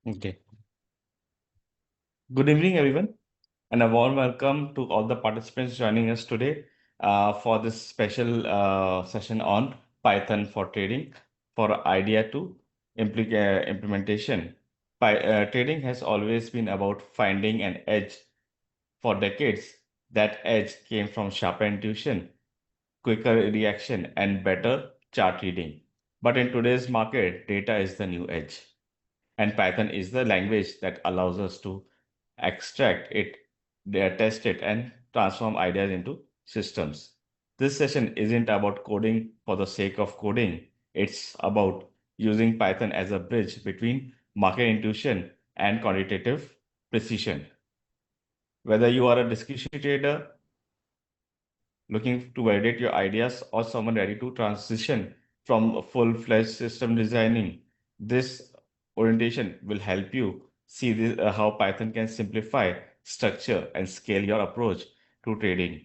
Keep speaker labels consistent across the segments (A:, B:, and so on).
A: Okay. Good evening, everyone, and a warm welcome to all the participants joining us today for this special session on Python for trading for idea to implementation. Trading has always been about finding an edge. For decades, that edge came from sharper intuition, quicker reaction, and better chart reading. But in today's market, data is the new edge. And Python is the language that allows us to extract it, test it, and transform ideas into systems. This session isn't about coding for the sake of coding. It's about using Python as a bridge between market intuition and quantitative precision. Whether you are a discretionary trader looking to validate your ideas or someone ready to transition from full-fledged system designing, this orientation will help you see how Python can simplify, structure, and scale your approach to trading.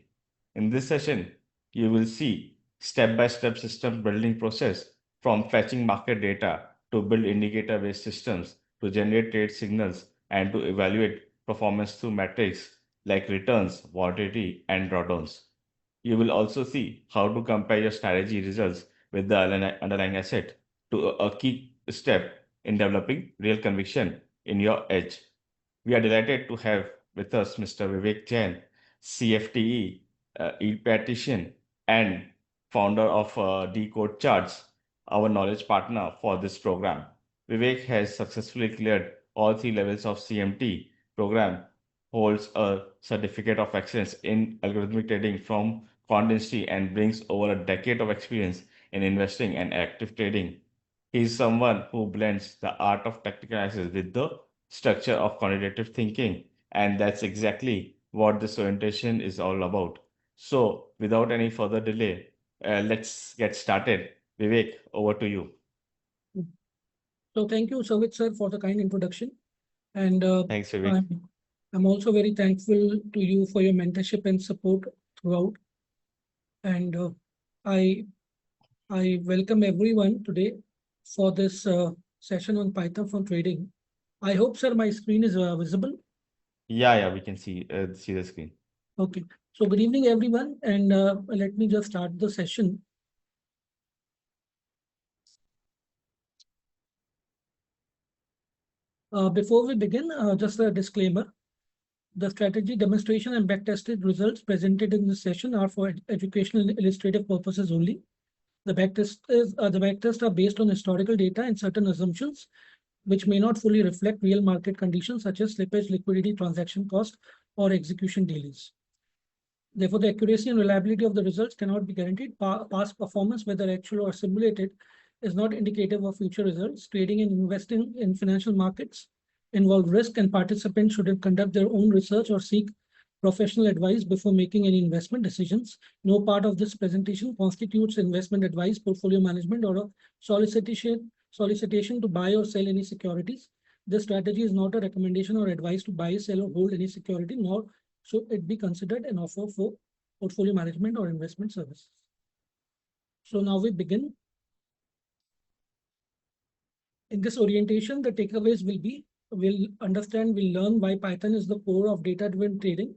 A: In this session, you will see step-by-step system building process from fetching market data to build indicator-based systems to generate trade signals and to evaluate performance through metrics like returns, volatility, and drawdowns. You will also see how to compare your strategy results with the underlying asset to a key step in developing real conviction in your edge. We are delighted to have with us Mr. Vivek Jain, CFTe, EPATian, and founder of Decode Charts, our knowledge partner for this program. Vivek has successfully cleared all three levels of CMT program, holds a certificate of excellence in algorithmic trading from QuantInsti, and brings over a decade of experience in investing and active trading. He is someone who blends the art of technical analysis with the structure of quantitative thinking, and that's exactly what this orientation is all about. So, without any further delay, let's get started. Vivek, over to you.
B: So thank you, Sovit sir, for the kind introduction. And
A: Thanks, Vivek.
B: I'm also very thankful to you for your mentorship and support throughout. And I welcome everyone today for this session on Python for trading. I hope, sir, my screen is visible.
A: Yeah, we can see the screen.
B: Okay. So good evening, everyone, and let me just start the session. Before we begin, just a disclaimer. The strategy, demonstration, and backtested results presented in this session are for educational and illustrative purposes only. The backtests are based on historical data and certain assumptions, which may not fully reflect real market conditions such as slippage, liquidity, transaction cost, or execution delays. Therefore, the accuracy and reliability of the results cannot be guaranteed. Past performance, whether actual or simulated, is not indicative of future results. Trading and investing in financial markets involve risk, and participants should conduct their own research or seek professional advice before making any investment decisions. No part of this presentation constitutes investment advice, portfolio management, or a solicitation to buy or sell any securities. This strategy is not a recommendation or advice to buy, sell, or hold any security, nor should it be considered an offer for portfolio management or investment services. So now we begin. In this orientation, the takeaways will be, we'll learn why Python is the core of data-driven trading.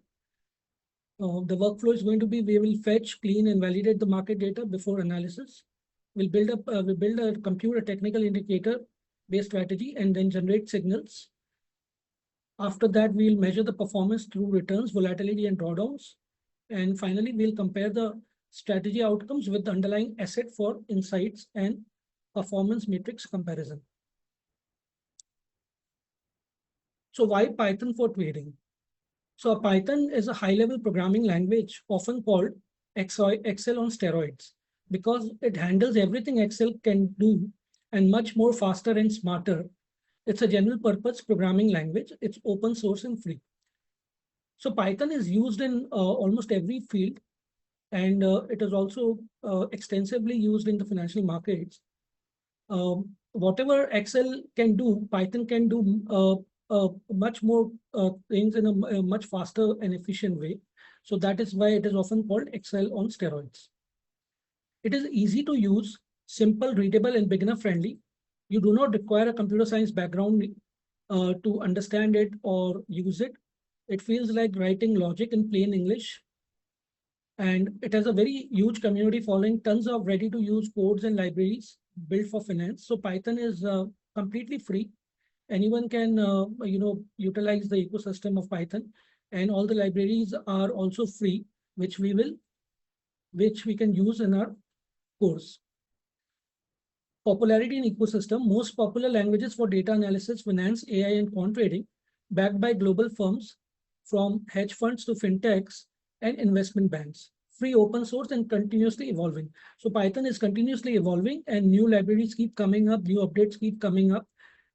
B: The workflow is going to be, we will fetch, clean, and validate the market data before analysis. We'll build a computer technical indicator-based strategy and then generate signals. After that, we'll measure the performance through returns, volatility, and drawdowns. And finally, we'll compare the strategy outcomes with the underlying asset for insights and performance matrix comparison. So why Python for trading? So Python is a high-level programming language, often called Excel on steroids, because it handles everything Excel can do and much more faster and smarter. It's a general purpose programming language. It's open source and free. So Python is used in almost every field, and it is also extensively used in the financial markets. Whatever Excel can do, Python can do much more things in a much faster and efficient way. So that is why it is often called Excel on steroids. It is easy to use, simple, readable, and beginner friendly. You do not require a computer science background to understand it or use it. It feels like writing logic in plain English. And it has a very huge community following, tons of ready-to-use codes and libraries built for finance. So Python is completely free. Anyone can utilize the ecosystem of Python, and all the libraries are also free, which we can use in our course. Popularity in ecosystem: most popular languages for data analysis, finance, AI, and quant trading, backed by global firms from hedge funds to fintechs and investment banks. Free, open source, and continuously evolving. So Python is continuously evolving, and new libraries keep coming up, new updates keep coming up,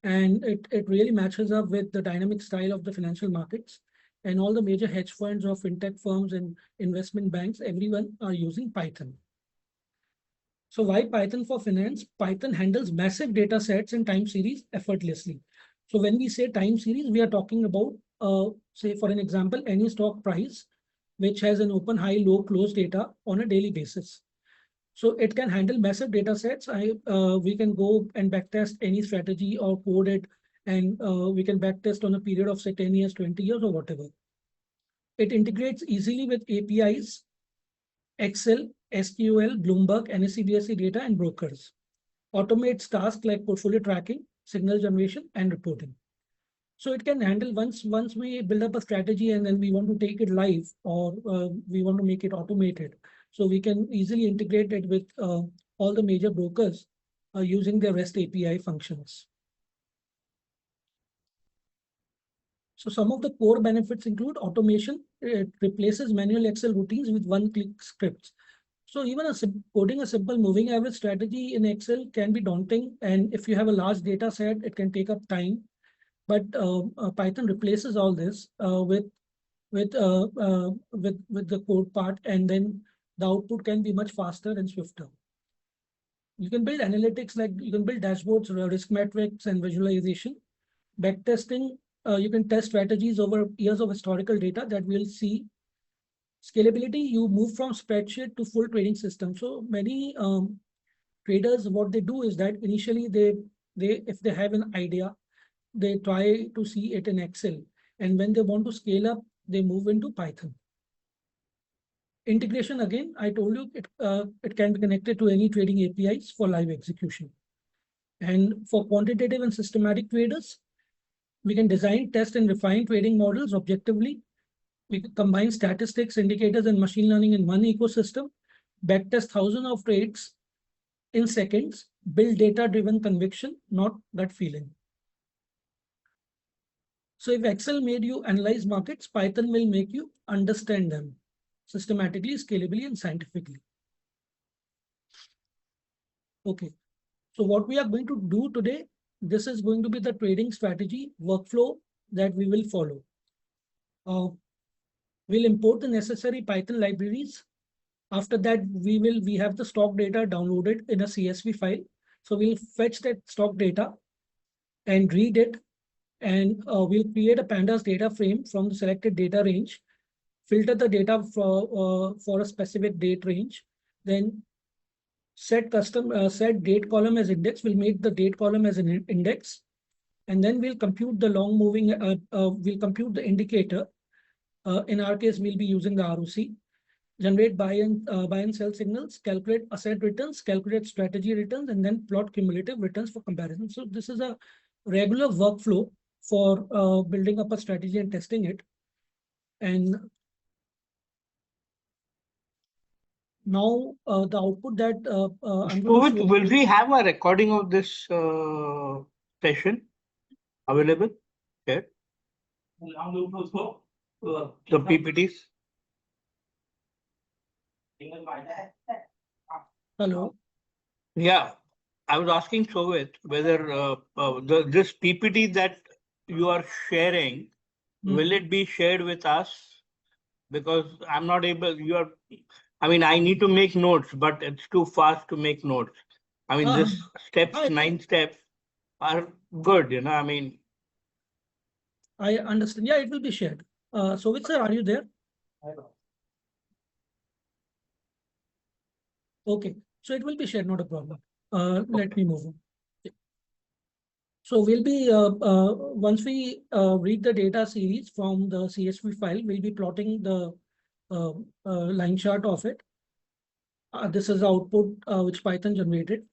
B: and it really matches up with the dynamic style of the financial markets. And all the major hedge funds or fintech firms and investment banks, everyone are using Python. So why Python for finance? Python handles massive data sets and time series effortlessly. So when we say time series, we are talking about, say, for an example, any stock price, which has an open, high, low, close data on a daily basis. So it can handle massive data sets. We can go and backtest any strategy or code it, and we can backtest on a period of, say, 10 years, 20 years, or whatever. It integrates easily with APIs, Excel, SQL, Bloomberg, NSE, BSE data, and brokers. Automates tasks like portfolio tracking, signal generation, and reporting. So it can handle, once we build up a strategy and then we want to take it live, or we want to make it automated. So we can easily integrate it with all the major brokers using their REST API functions. So some of the core benefits include automation. It replaces manual Excel routines with one-click scripts. So even coding a simple moving average strategy in Excel can be daunting, and if you have a large data set, it can take up time. But Python replaces all this with the code part, and then the output can be much faster and swifter. You can build analytics, like you can build dashboards, risk metrics, and visualization. Backtesting, you can test strategies over years of historical data that we'll see. Scalability, you move from spreadsheet to full trading system. So many traders, what they do is that initially they if they have an idea, they try to see it in Excel, and when they want to scale up, they move into Python. Integration, again, I told you it can be connected to any trading APIs for live execution. And for quantitative and systematic traders, we can design, test, and refine trading models objectively. We can combine statistics, indicators, and machine learning in one ecosystem, backtest thousands of trades in seconds, build data-driven conviction, not gut feeling. So if Excel made you analyze markets, Python will make you understand them systematically, scalably, and scientifically. Okay, so what we are going to do today, this is going to be the trading strategy workflow that we will follow. We'll import the necessary Python libraries. After that, we have the stock data downloaded in a CSV file. So we'll fetch that stock data and read it, and we'll create a pandas data frame from the selected data range, filter the data for a specific date range, then set date column as index. We'll make the date column as an index, and then we'll compute the long moving, we'll compute the indicator. In our case, we'll be using the ROC, generate buy and sell signals, calculate asset returns, calculate strategy returns, and then plot cumulative returns for comparison. So this is a regular workflow for building up a strategy and testing it. And now the output that I'm going to show.
C: Will we have a recording of this session available? Okay. The PPTs.
B: Hello.
C: Yeah, I was asking Sovit whether this PPT that you are sharing, will it be shared with us? Because I'm not able, I need to make notes, but it's too fast to make notes. I mean, this steps, 9 steps are good,
B: I understand. Yeah, it will be shared. Sovit sir, are you there? Okay, so it will be shared, not a problem. Let me move on. So we'll be, once we read the data series from the CSV file, we'll be plotting the line chart of it. This is the output which Python generated.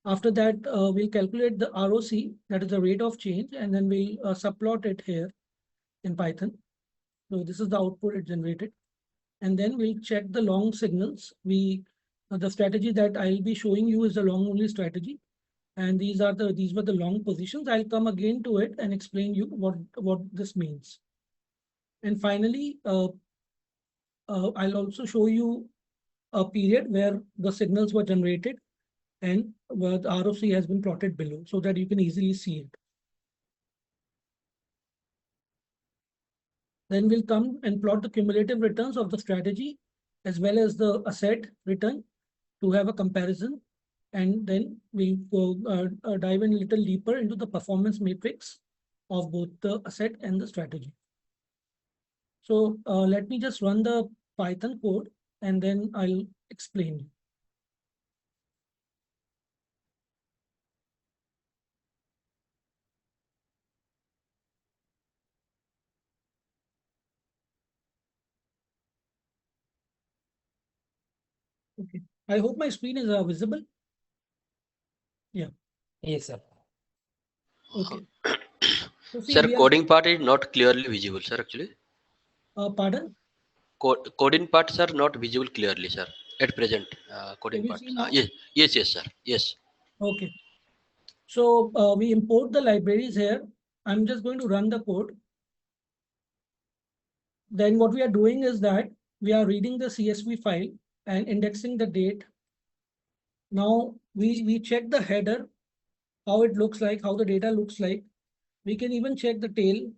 B: After that, we'll calculate the ROC, that is the rate of change, and then we'll subplot it here in Python. So this is the output it generated. And then we'll check the long signals. The strategy that I'll be showing you is a long only strategy. And these were the long positions. I'll come again to it and explain you what this means. And finally, I'll also show you a period where the signals were generated and where the ROC has been plotted below so that you can easily see it. Then we'll come and plot the cumulative returns of the strategy as well as the asset return to have a comparison. And then we'll go dive in a little deeper into the performance matrix of both the asset and the strategy. So let me just run the Python code and then I'll explain you. Okay, I hope my screen is visible. Yeah.
D: Yes, sir.
B: Okay. So see,
E: Sir, coding part is not clearly visible, sir, actually.
B: Pardon?
E: Coding parts are not visible clearly, sir, at present. Coding
B: Can you
E: parts.
B: see now?
E: Yes, sir. Yes.
B: Okay. So we import the libraries here. I'm just going to run the code. Then what we are doing is that we are reading the CSV file and indexing the date. Now we check the header, how it looks like, how the data looks like. We can even check the tail.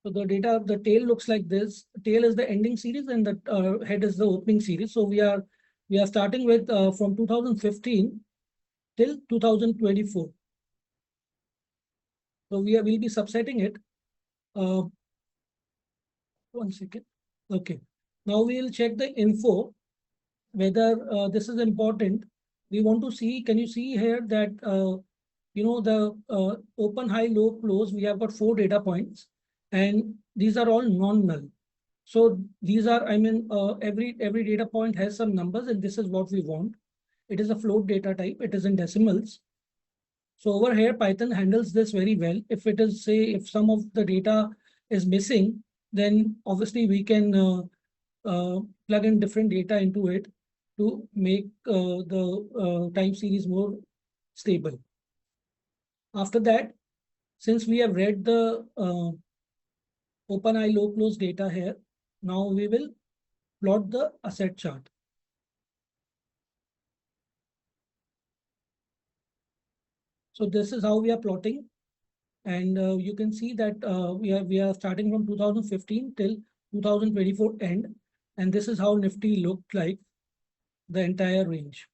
B: So the tail looks like this. The tail is the ending series and the head is the opening series. So we are starting with from 2015 till 2024. So we'll be subsetting it. 1 second. Okay. Now we'll check the info, whether this is important. We want to see, can you see here that, the open, high, low, close, we have got 4 data points and these are all non-null. So these are, every data point has some numbers and this is what we want. It is a float data type. It is in decimals. So over here, Python handles this very well. If it is, say, if some of the data is missing, then obviously we can plug in different data into it to make the time series more stable. After that, since we have read the open, high, low, close data here, now we will plot the asset chart. So this is how we are plotting. And you can see that we are starting from 2015 till 2024 end. And this is how Nifty looked like, the entire range.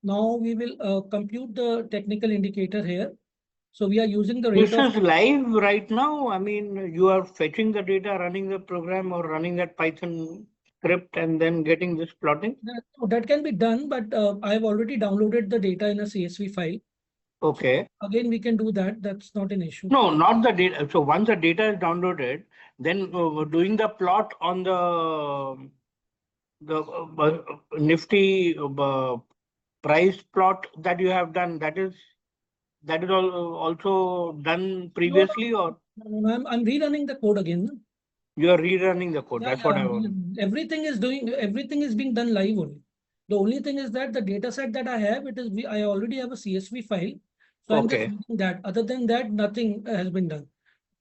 B: Now we will compute the technical indicator here. So we are using the rate
C: This is live right now. I mean, you are fetching the data, running the program or running that Python script and then getting this plotting?
B: That can be done, but I have already downloaded the data in a CSV file.
C: Okay.
B: So again, we can do that. That's not an issue.
C: No, not the data. So once the data is downloaded, then doing the plot on the Nifty price plot that you have done, that is also done previously, or
B: No, I'm rerunning the code again.
C: you are rerunning the code?
B: Yeah,
C: That's what I want.
B: everything is being done live only. The only thing is that the data set that I have, I already have a CSV file. So I'm just using that. Other than that, nothing has been done.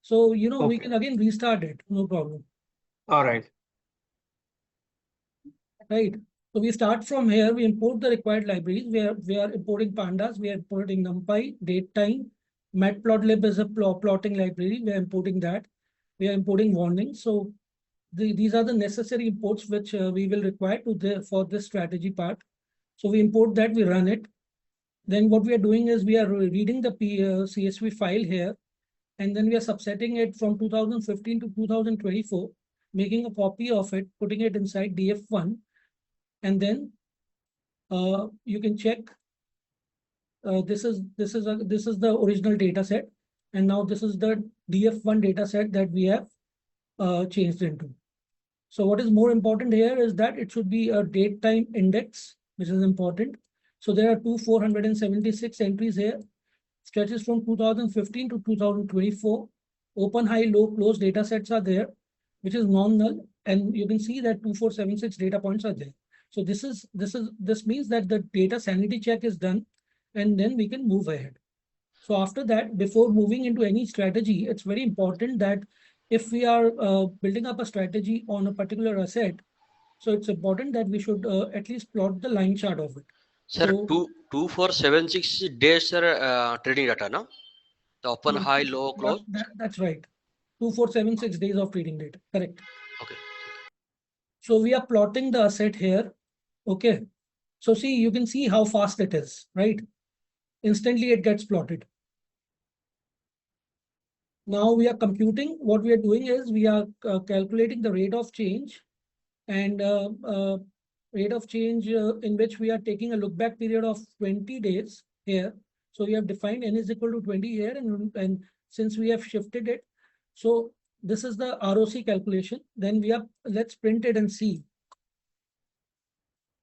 B: So, we can again restart it. No problem.
C: All right.
B: Right. So we start from here. We import the required libraries. We are importing pandas. We are importing NumPy, datetime. Matplotlib is a plotting library. We are importing that. We are importing warnings. So these are the necessary imports which we will require for this strategy part. So we import that, we run it. Then what we are doing is we are reading the CSV file here, and then we are subsetting it from 2015 to 2024. making a copy of it, putting it inside DF1, and then you can check. This is the original data set, and now this is the DF1 data set that we have changed into. So what is more important here is that it should be a date time index, which is important. So there are 476 entries here, stretches from 2015 to 2024. Open, high, low, close data sets are there, which is non-null, and you can see that 2476 data points are there. So this means that the data sanity check is done, and then we can move ahead. So after that, before moving into any strategy, it's very important that if we are building up a strategy on a particular asset, so it's important that we should at least plot the line chart of it.
E: Sir,
B: So,
E: 2476 days, sir, trading data, no? The open,
B: yeah,
E: high, low, close.
B: that's right. 2476 days of trading data, correct.
E: Okay.
B: So we are plotting the asset here. Okay. So see, you can see how fast it is, right? Instantly it gets plotted. Now we are computing. What we are doing is we are calculating the rate of change, and rate of change in which we are taking a look back period of 20 days here. So we have defined n is equal to 20 here, and since we have shifted it, so this is the ROC calculation. Then let's print it and see.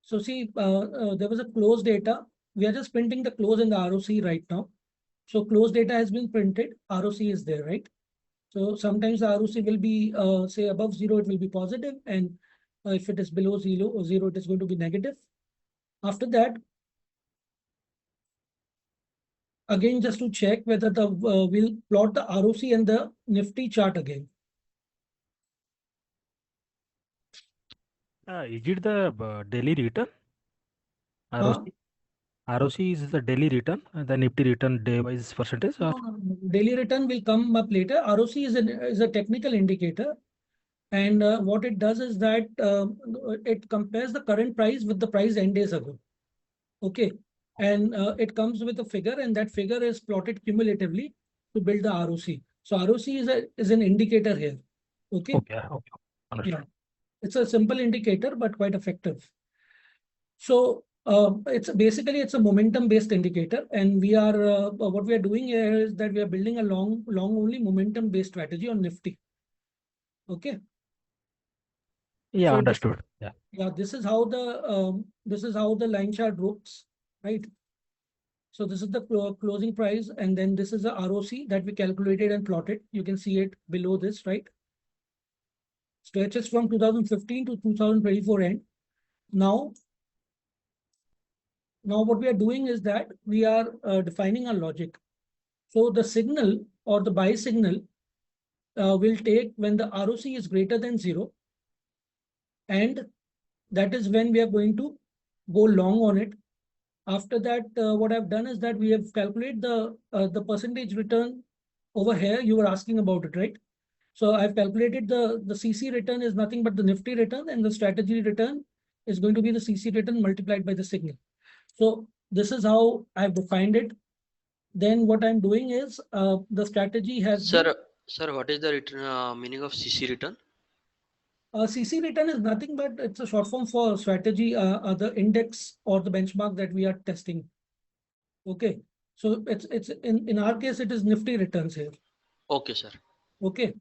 B: So see, there was a close data. We are just printing the close and the ROC right now. So close data has been printed. ROC is there, right? So sometimes the ROC will be, say, above 0, it will be positive, and if it is below 0, it is going to be negative. After that, again, just to check whether we'll plot the ROC and the Nifty chart again.
D: Is it the daily return? ROC? ROC is the daily return, and the Nifty return day-wise percentage? Or?
B: No. Daily return will come up later. ROC is a technical indicator. And what it does is that it compares the current price with the price end days ago. Okay. And it comes with a figure, and that figure is plotted cumulatively to build the ROC. So ROC is an indicator here. Okay.
D: Okay. Understood.
B: Yeah. It's a simple indicator, but quite effective. So it's a momentum-based indicator, and we are what we are doing here is that we are building a long only momentum-based strategy on Nifty. Okay.
D: Yeah,
B: So
D: understood.
B: Yeah, this is how the line chart looks, right? So this is the closing price, and then this is the ROC that we calculated and plotted. You can see it below this, right? Stretches from 2015 to 2024 end. Now what we are doing is that we are defining a logic. So the signal or the buy signal will take when the ROC is greater than 0, and that is when we are going to go long on it. After that, what I've done is that we have calculated the percentage return over here. You were asking about it, right? So I've calculated the CC return is nothing but the Nifty return, and the strategy return is going to be the CC return multiplied by the signal. So this is how I've defined it. Then what I'm doing is the strategy has.
E: Sir, what is the return, meaning of CC return?
B: CC return is nothing but it's a short form for strategy, the index or the benchmark that we are testing. Okay, so it's in our case it is Nifty returns here.
E: Okay, sir.
B: Okay,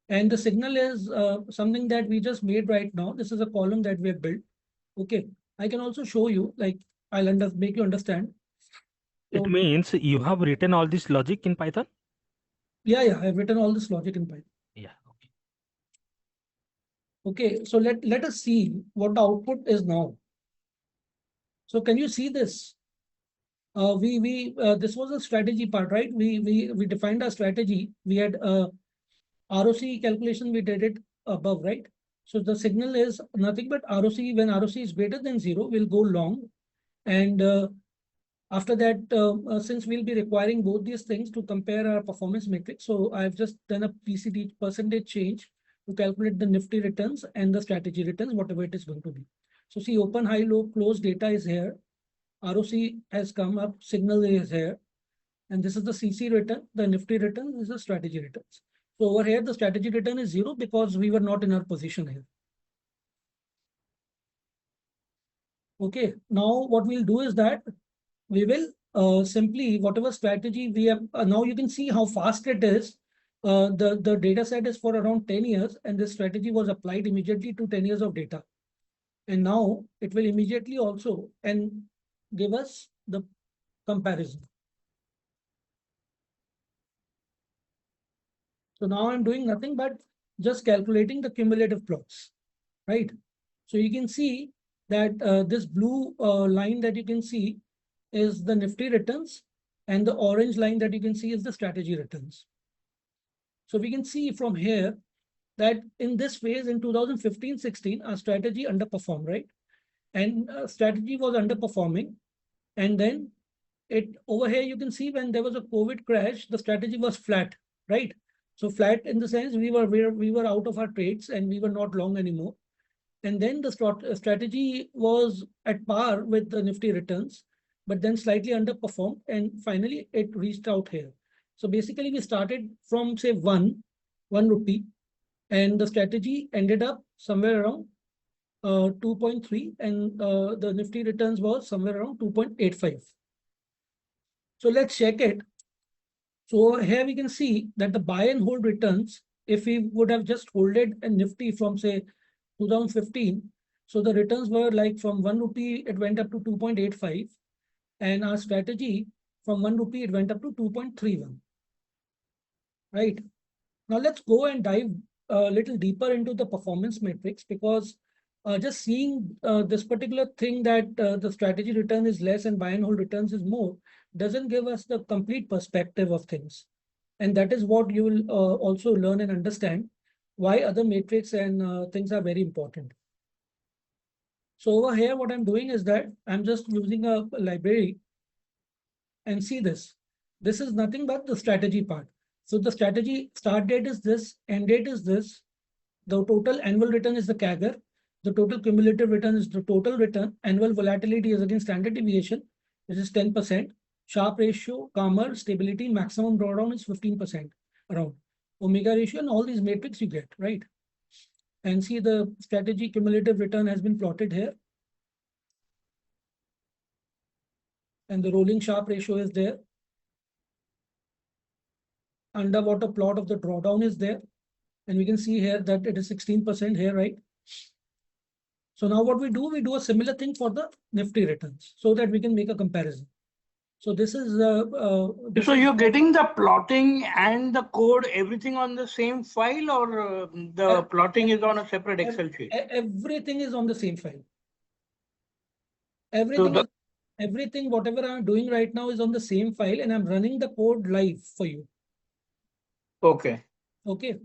B: and the signal is something that we just made right now. This is a column that we have built. Okay, I can also show you, like I'll make you understand.
D: So, it means you have written all this logic in Python?
B: Yeah, I've written all this logic in Python.
D: Yeah.
B: Okay, so let us see what the output is now. So can you see this? This was a strategy part, right? We defined our strategy. We had ROC calculation. We did it above, right? So the signal is nothing but ROC. When ROC is greater than 0, we'll go long, and after that, since we'll be requiring both these things to compare our performance metrics, so I've just done a PCD percentage change to calculate the Nifty returns and the strategy returns, whatever it is going to be. So see, open, high, low, close data is here. ROC has come up, signal is here. And this is the CC return, the Nifty return, this is the strategy returns. So over here, the strategy return is 0 because we were not in our position here. Okay, now what we'll do is that we will simply, whatever strategy we have, now you can see how fast it is. The data set is for around 10 years, and this strategy was applied immediately to 10 years of data. And now it will immediately also and give us the comparison. So now I'm doing nothing but just calculating the cumulative plots, right? So you can see that this blue line that you can see is the Nifty returns, and the orange line that you can see is the strategy returns. So we can see from here that in this phase in 2015-16, our strategy underperformed, right? And strategy was underperforming. And then it over here, you can see when there was a COVID crash, the strategy was flat, right? So flat in the sense we were out of our trades and we were not long anymore. And then the strategy was at par with the Nifty returns, but then slightly underperformed. And finally, it reached out here. So basically, we started from, say, 1 rupee, and the strategy ended up somewhere around 2.3, and the Nifty returns was somewhere around 2.85. So let's check it. So here we can see that the buy and hold returns, if we would have just holded a Nifty from, say, 2015, so the returns were like from 1 rupee, it went up to 2.85. And our strategy from 1 rupee, it went up to 2.31. Right. Now let's go and dive a little deeper into the performance metrics, because just seeing this particular thing that the strategy return is less and buy and hold returns is more doesn't give us the complete perspective of things. And that is what you will also learn and understand why other metrics and things are very important. So over here, what I'm doing is that I'm just using a library, and see this. This is nothing but the strategy part. So the strategy start date is this, end date is this. The total annual return is the CAGR. The total cumulative return is the total return. Annual volatility is again standard deviation, which is 10%. Sharp ratio, calmer, stability, maximum drawdown is 15% around. Omega ratio and all these metrics you get, right? And see the strategy cumulative return has been plotted here. And the rolling sharp ratio is there. Underwater plot of the drawdown is there. And we can see here that it is 16% here, right? So now what we do a similar thing for the Nifty returns so that we can make a comparison. So this is
C: so you're getting the plotting and the code, everything on the same file, or the plotting is on a separate Excel sheet?
B: Everything is on the same file. Everything, whatever I'm doing right now is on the same file, and I'm running the code live for you.
C: Okay.
B: Okay.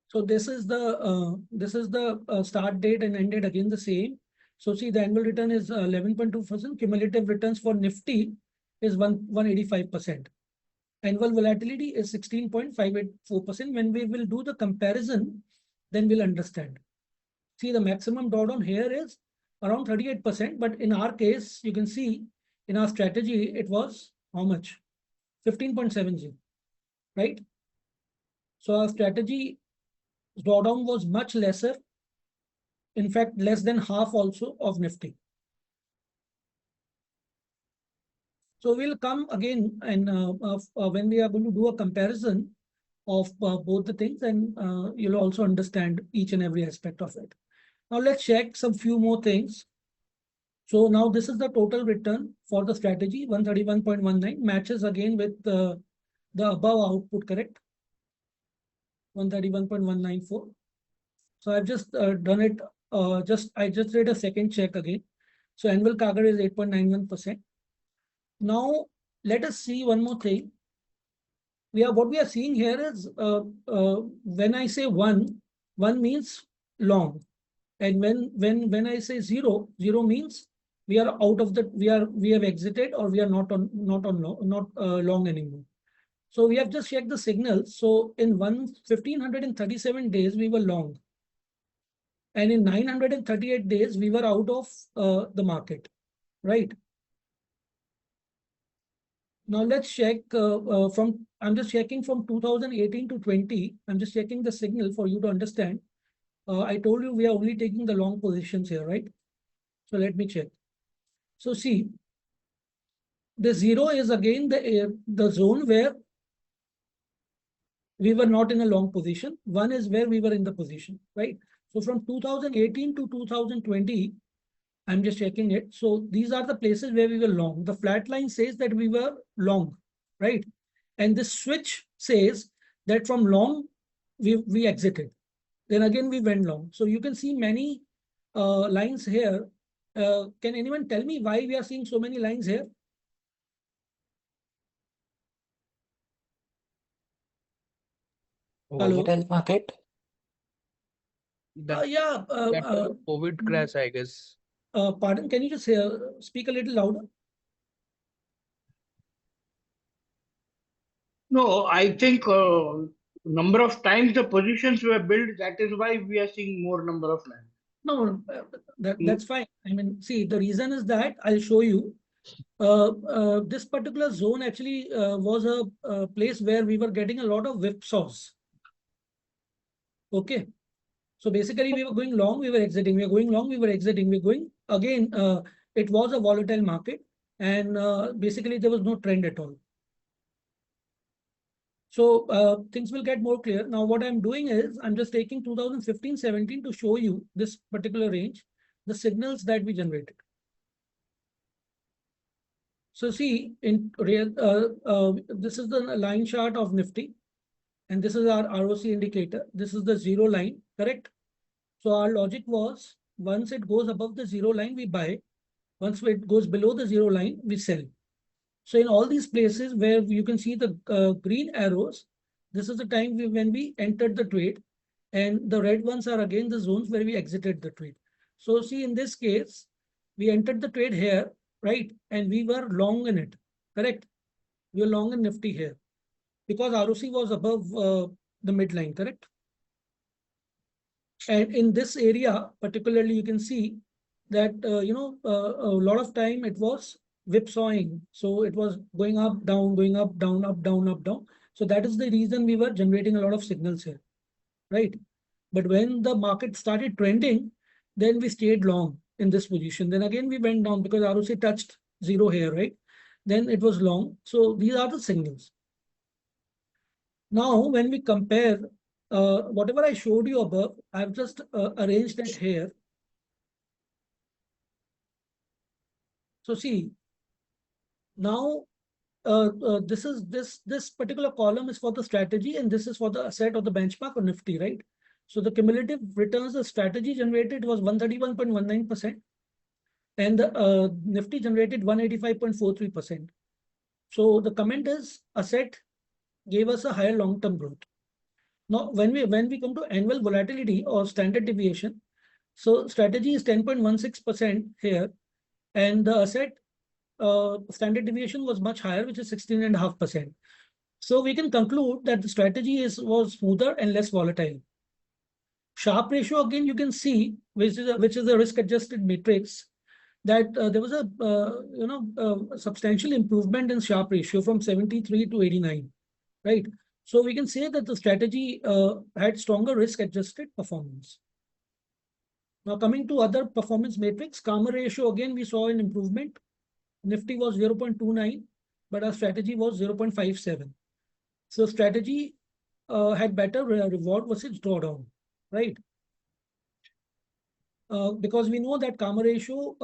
B: So this is the start date and end date again the same. So see the annual return is 11.2%. Cumulative returns for Nifty is 185%. Annual volatility is 16.584%. When we will do the comparison, then we'll understand. See the maximum drawdown here is around 38%, but in our case, you can see in our strategy, it was how much? 15.70, right? So our strategy drawdown was much lesser. In fact, less than half also of Nifty. So we'll come again and when we are going to do a comparison of both the things, and you'll also understand each and every aspect of it. Now let's check some few more things. So now this is the total return for the strategy, 131.19, matches again with the above output, correct? 131.194. So I've just done it. I just did a second check again. So annual CAGR is 8.91%. Now let us see one more thing. What we are seeing here is when I say one means long, and when I say zero means we are out of the we have exited, or we are not long anymore. So we have just checked the signals. So in 1,537 days we were long, and in 938 days we were out of the market, right? Now let's check I'm just checking from 2018 to 20. I'm just checking the signal for you to understand. I told you we are only taking the long positions here, right? So let me check. So see, the 0 is again the zone where we were not in a long position. 1 is where we were in the position, right? So from 2018 to 2020, I'm just checking it. So these are the places where we were long. The flat line says that we were long, right? And this switch says that from long, we exited. Then again, we went long. So you can see many lines here. Can anyone tell me why we are seeing so many lines here?
F: Volatile market.
B: Yeah.
F: COVID crash, I guess.
B: Pardon, can you just speak a little louder?
C: No, I think number of times the positions were built. That is why we are seeing more number of lines.
B: No, that's fine. I mean, see, the reason is that I'll show you. This particular zone actually was a place where we were getting a lot of whipsaws. Okay. So basically, we were going long, we were exiting. We were going long, we were exiting. We were going again. It was a volatile market, and basically there was no trend at all. So things will get more clear. Now, what I'm doing is I'm just taking 2015-17 to show you this particular range, the signals that we generated. So see, in real, this is the line chart of Nifty, and this is our ROC indicator. This is the 0 line, correct? So our logic was, once it goes above the 0 line, we buy. Once it goes below the 0 line, we sell. So in all these places where you can see the green arrows, this is the time when we entered the trade, and the red ones are again the zones where we exited the trade. So see, in this case, we entered the trade here, right? And we were long in it, correct? We were long in Nifty here because ROC was above the midline, correct? And in this area, particularly, you can see that, a lot of time it was whipsawing. So it was going up, down, up, down, up, down. So that is the reason we were generating a lot of signals here, right? But when the market started trending, then we stayed long in this position. Then again, we went down because ROC touched 0 here, right? Then it was long. So these are the signals. Now, when we compare whatever I showed you above, I've just arranged it here. So see, now this particular column is for the strategy, and this is for the asset or the benchmark or Nifty, right? So the cumulative returns the strategy generated was 131.19%, and the Nifty generated 185.43%. So the comment is asset gave us a higher long-term growth. Now, when we come to annual volatility or standard deviation, so strategy is 10.16% here, and the asset standard deviation was much higher, which is 16.5%. So we can conclude that the strategy was smoother and less volatile. Sharp ratio, again, you can see, which is a risk-adjusted matrix, that there was a substantial improvement in Sharp ratio from 73 to 89, right? So we can say that the strategy had stronger risk-adjusted performance. Now coming to other performance metrics, 𝐴 ratio, again, we saw an improvement. Nifty was 0.29, but our strategy was 0.57. So strategy had better reward versus drawdown, right? Because we know that 𝐴 ratio,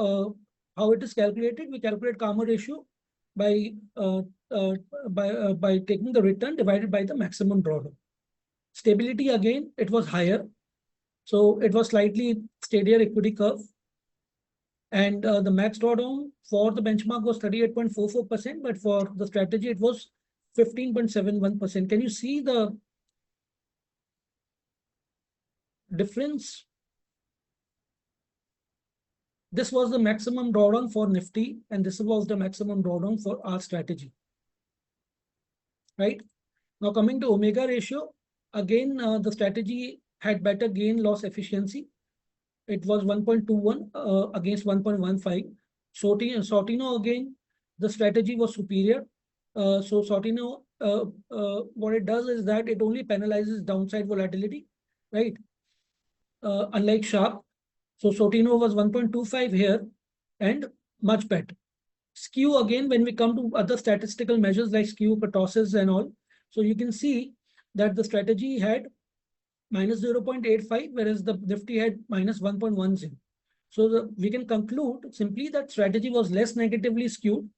B: how it is calculated, we calculate 𝐴 ratio by taking the return divided by the maximum drawdown. Stability, again, it was higher. So it was slightly steadier equity curve. And the max drawdown for the benchmark was 38.44%, but for the strategy, it was 15.71%. Can you see the difference? This was the maximum drawdown for Nifty, and this was the maximum drawdown for our strategy, right? Now coming to omega ratio, again, the strategy had better gain loss efficiency. It was 1.21 against 1.15. Sortino, again, the strategy was superior. So Sortino, what it does is that it only penalizes downside volatility, right? Unlike Sharp. So Sortino was 1.25 here and much better. Skew again, when we come to other statistical measures like skew, kurtosis and all. So you can see that the strategy had minus 0.85, whereas the Nifty had minus 1.10. So we can conclude simply that strategy was less negatively skewed,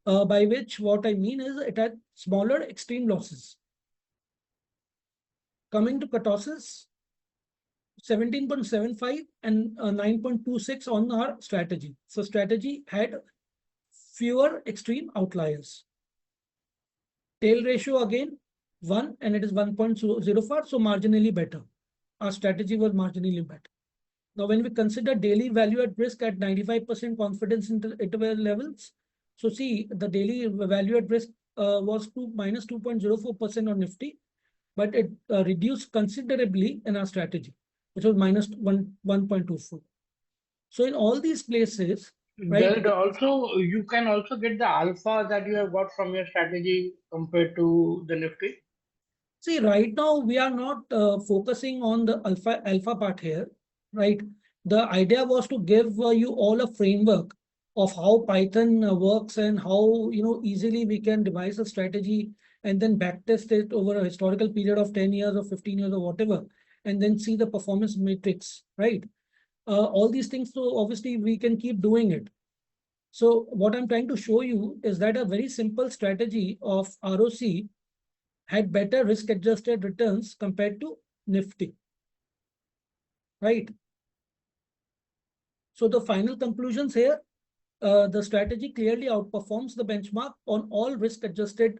B: by which what I mean is it had smaller extreme losses. Coming to kurtosis, 17.75 and 9.26 on our strategy. So strategy had fewer extreme outliers. Tail ratio again 1 and it is 1.04, so marginally better. Our strategy was marginally better. Now, when we consider daily value at risk at 95% confidence interval levels, so see the daily value at risk was minus 2.04% on Nifty, but it reduced considerably in our strategy, which was minus 1.24. So in all these places, right?
C: But also, you can also get the alpha that you have got from your strategy compared to the Nifty.
B: See, right now we are not focusing on the alpha part here, right? The idea was to give you all a framework of how Python works and how easily we can devise a strategy and then backtest it over a historical period of 10 years or 15 years or whatever, and then see the performance matrix, right? All these things, so obviously we can keep doing it. So what I'm trying to show you is that a very simple strategy of ROC had better risk-adjusted returns compared to Nifty, right? So the final conclusions here, the strategy clearly outperforms the benchmark on all risk-adjusted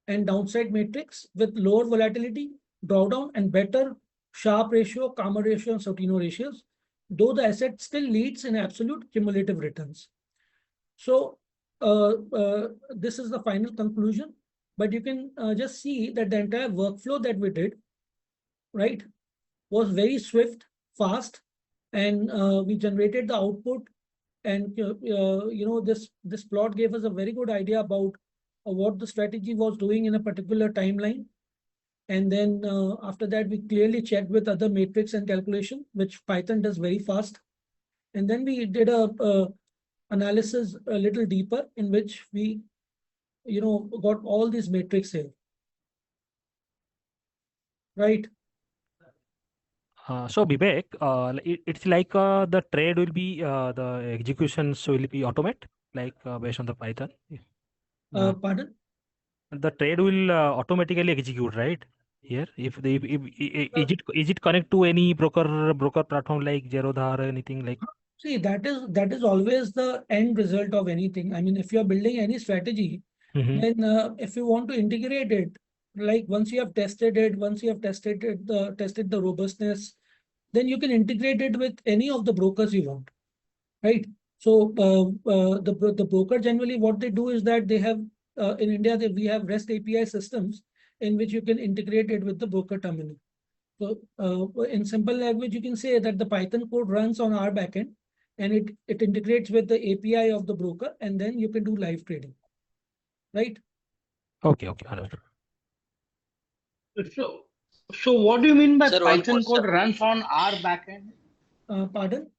B: and downside matrix with lower volatility, drawdown, and better Sharpe ratio, 𝐏𝐻 ratio, and Sortino ratios, though the asset still leads in absolute cumulative returns. So this is the final conclusion. But you can just see that the entire workflow that we did, right, was very swift, fast, and we generated the output. And this plot gave us a very good idea about what the strategy was doing in a particular timeline. And then after that, we clearly checked with other matrix and calculation, which Python does very fast. And then we did a analysis a little deeper, in which we got all these matrix here, right?
D: So Vivek, it's like the trade will be the executions will be automated, like based on the Python.
B: Pardon?
D: The trade will automatically execute, right? Here, if is it connect to any broker platform like Zerodha or anything like?
B: See, that is always the end result of anything. I mean, if you're building any strategy, then if you want to integrate it, like once you have tested it, once you have tested the robustness, then you can integrate it with any of the brokers you want, right? So the broker generally what they do is that they have in India we have REST API systems in which you can integrate it with the broker terminal. So in simple language, you can say that the Python code runs on our backend and it integrates with the API of the broker, and then you can do live trading, right?
D: Okay, understood.
C: So what do you mean by
E: Sir, one
C: Python
E: question.
C: code runs on our backend?
B: Pardon?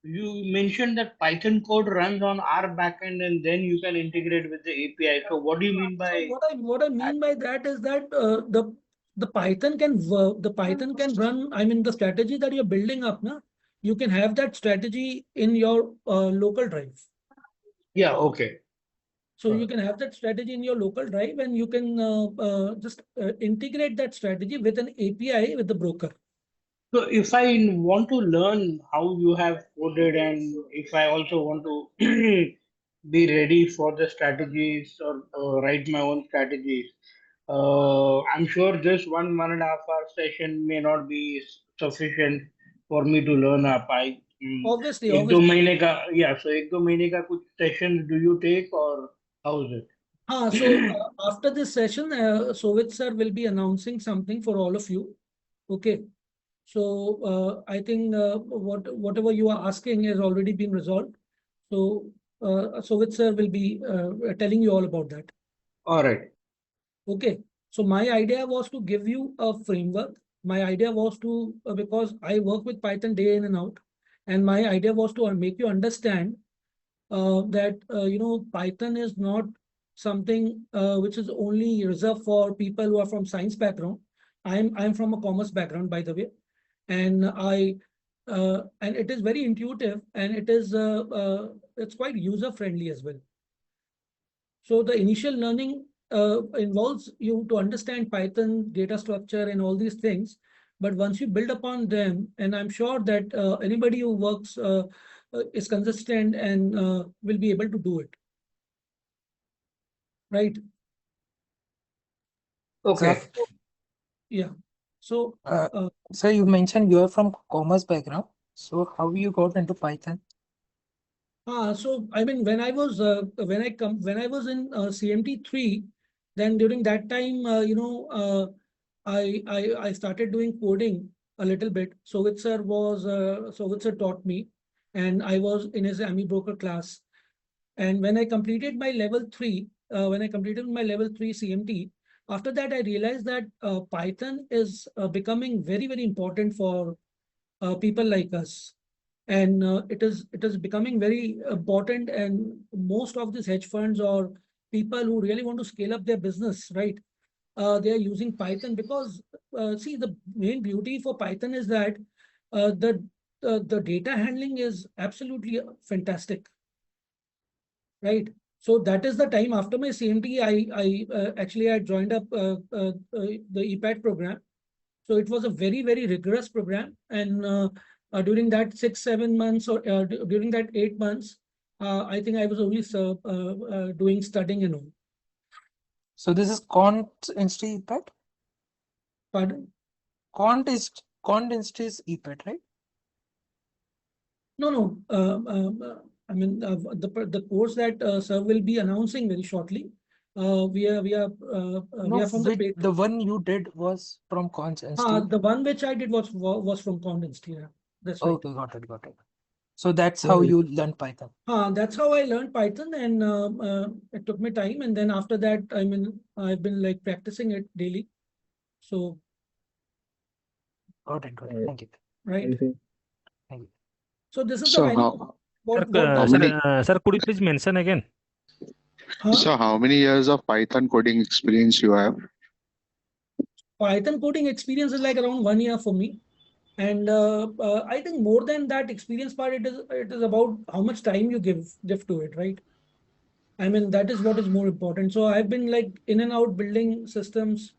C: You mentioned that Python code runs on our backend and then you can integrate with the API. So what do you mean by?
B: So what I mean by that is that the Python can run. I mean, the strategy that you're building up, na, you can have that strategy in your local drive.
C: Yeah, okay.
B: So you can have that strategy in your local drive, and you can just integrate that strategy with an API with the broker.
C: So if I want to learn how you have coded, and if I also want to be ready for the strategies or write my own strategies, I'm sure this 1.5 hour session may not be sufficient for me to learn up.
B: Obviously.
C: So 1-2 महीने का कुछ sessions do you take, or how is it?
B: So after this session, Sovit sir will be announcing something for all of you. Okay. So I think whatever you are asking has already been resolved. So Sovit sir will be telling you all about that.
C: All right.
B: Okay. So my idea was to give you a framework. My idea was to, because I work with Python day in and out, and my idea was to make you understand that, Python is not something which is only reserved for people who are from science background. I'm from a commerce background, by the way, and and it is very intuitive, and it's quite user friendly as well. So the initial learning involves you to understand Python, data structure, and all these things. But once you build upon them, and I'm sure that anybody who works is consistent and will be able to do it. Right?
C: Okay.
B: Yeah. So,
F: So you mentioned you are from commerce background. So how you got into Python?
B: so I mean, when I was when I was in CMT3, then during that time, I started doing coding a little bit. Sovit sir taught me, and I was in his AMI broker class. And when I completed my level 3, CMT, after that I realized that Python is becoming very, very important for people like us. And it is becoming very important, and most of these hedge funds or people who really want to scale up their business, right? They are using Python because see, the main beauty for Python is that the data handling is absolutely fantastic, right? So that is the time after my CMT, I actually I joined up the EPAT program. So it was a very, very rigorous program, and during that 6-7 months, or during that 8 months, I think I was only doing studying and all.
F: So this is QuantInsti EPAT?
B: Pardon?
F: QuantInsti is EPAT, right?
B: No. I mean, the course that sir will be announcing very shortly. We are from
F: the one you did was from QuantInsti.
B: The one which I did was from QuantInsti. Yeah, that's right.
F: Okay, got it. So that's how you learn Python.
B: That's how I learned Python, and it took me time. And then after that, I mean, I've been like practicing it daily. So.
F: Got it. Thank you.
B: Right.
F: Thank you.
B: So this is
G: So
B: the
G: how
D: Sir, could you please mention again?
G: So how many years of Python coding experience you have?
B: Python coding experience is like around 1 year for me. And I think more than that experience part, it is about how much time you give to it, right? I mean, that is what is more important. So I've been like in and out building systems,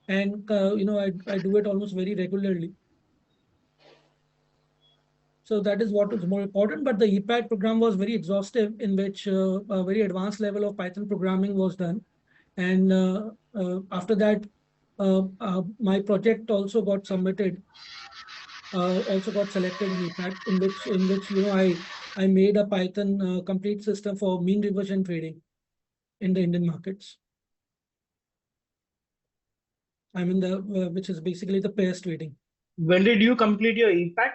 B: and I do it almost very regularly. So that is what is more important. But the EPAT program was very exhaustive, in which a very advanced level of Python programming was done. And after that, my project also got submitted, also got selected in EPAT, in which I made a Python complete system for mean reversion trading in the Indian markets. I mean, which is basically the pairs trading.
C: When did you complete your EPAT?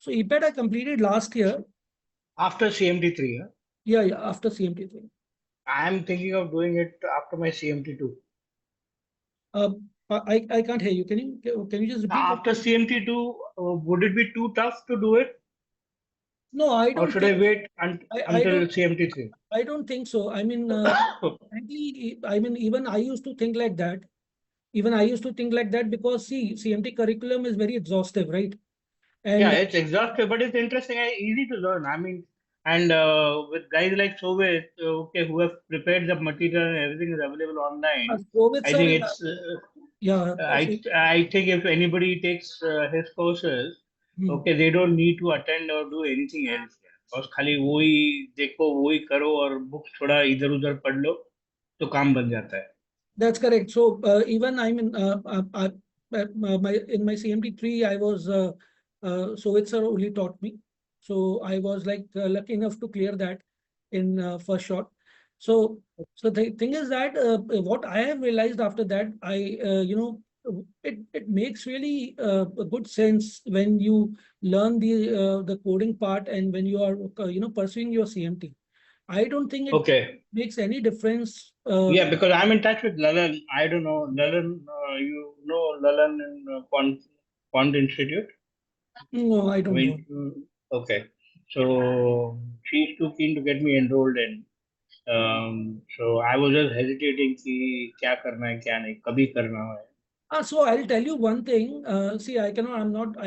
B: So EPAT I completed last year.
C: After CMT3, huh?
B: Yeah, after CMT3.
C: I'm thinking of doing it after my CMT2.
B: I can't hear you. Can you just repeat?
C: After CMT2, would it be too tough to do it?
B: No, I don't.
C: Or should I wait until CMT3?
B: I don't think so. I mean, frankly, I mean, even I used to think like that. Because see, CMT curriculum is very exhaustive, right? And
C: yeah, it's exhaustive, but it's interesting and easy to learn. I mean, and with guys like Sovit, who have prepared the material and everything is available online. I think it's I think if anybody takes his courses, they don't need to attend or do anything else. बस खाली वही देखो वही करो और books थोड़ा इधर उधर पढ़ लो तो काम बन जाता है.
B: That's correct. So even I mean, in my CMT3, I was Sovit sir only taught me. So I was like lucky enough to clear that in first shot. So the thing is that what I have realized after that, it makes really a good sense when you learn the coding part, and when you are pursuing your CMT. I don't think it
C: Okay.
B: makes any difference.
C: Yeah, because I'm in touch with Lalan. I don't know Lalan. You know Lalan in Quant Institute?
B: No, I don't know.
C: Okay. So she's too keen to get me enrolled in. So I was just hesitating कि क्या करना है क्या नहीं कभी करना है.
B: So I'll tell you one thing. See, I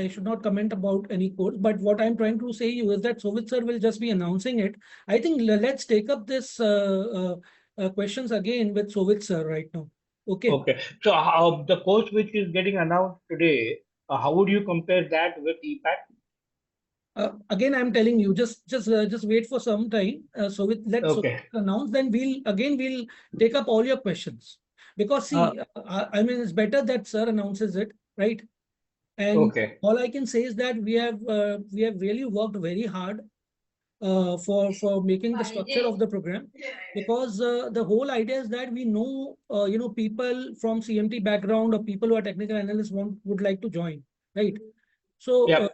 B: should not comment about any course, but what I'm trying to say you is that Sovit sir will just be announcing it. I think let's take up this questions again with Sovit sir right now. Okay.
C: Okay. So how the course which is getting announced today, how would you compare that with EPAT?
B: Again, I'm telling you, just wait for some time. So let's
C: Okay.
B: announce, then we'll take up all your questions. Because see, I mean, it's better that sir announces it, right? And
C: Okay.
B: all I can say is that we have really worked very hard for making the structure of the program, because the whole idea is that we know people from CMT background or people who are technical analysts would like to join, right? So
C: Yep.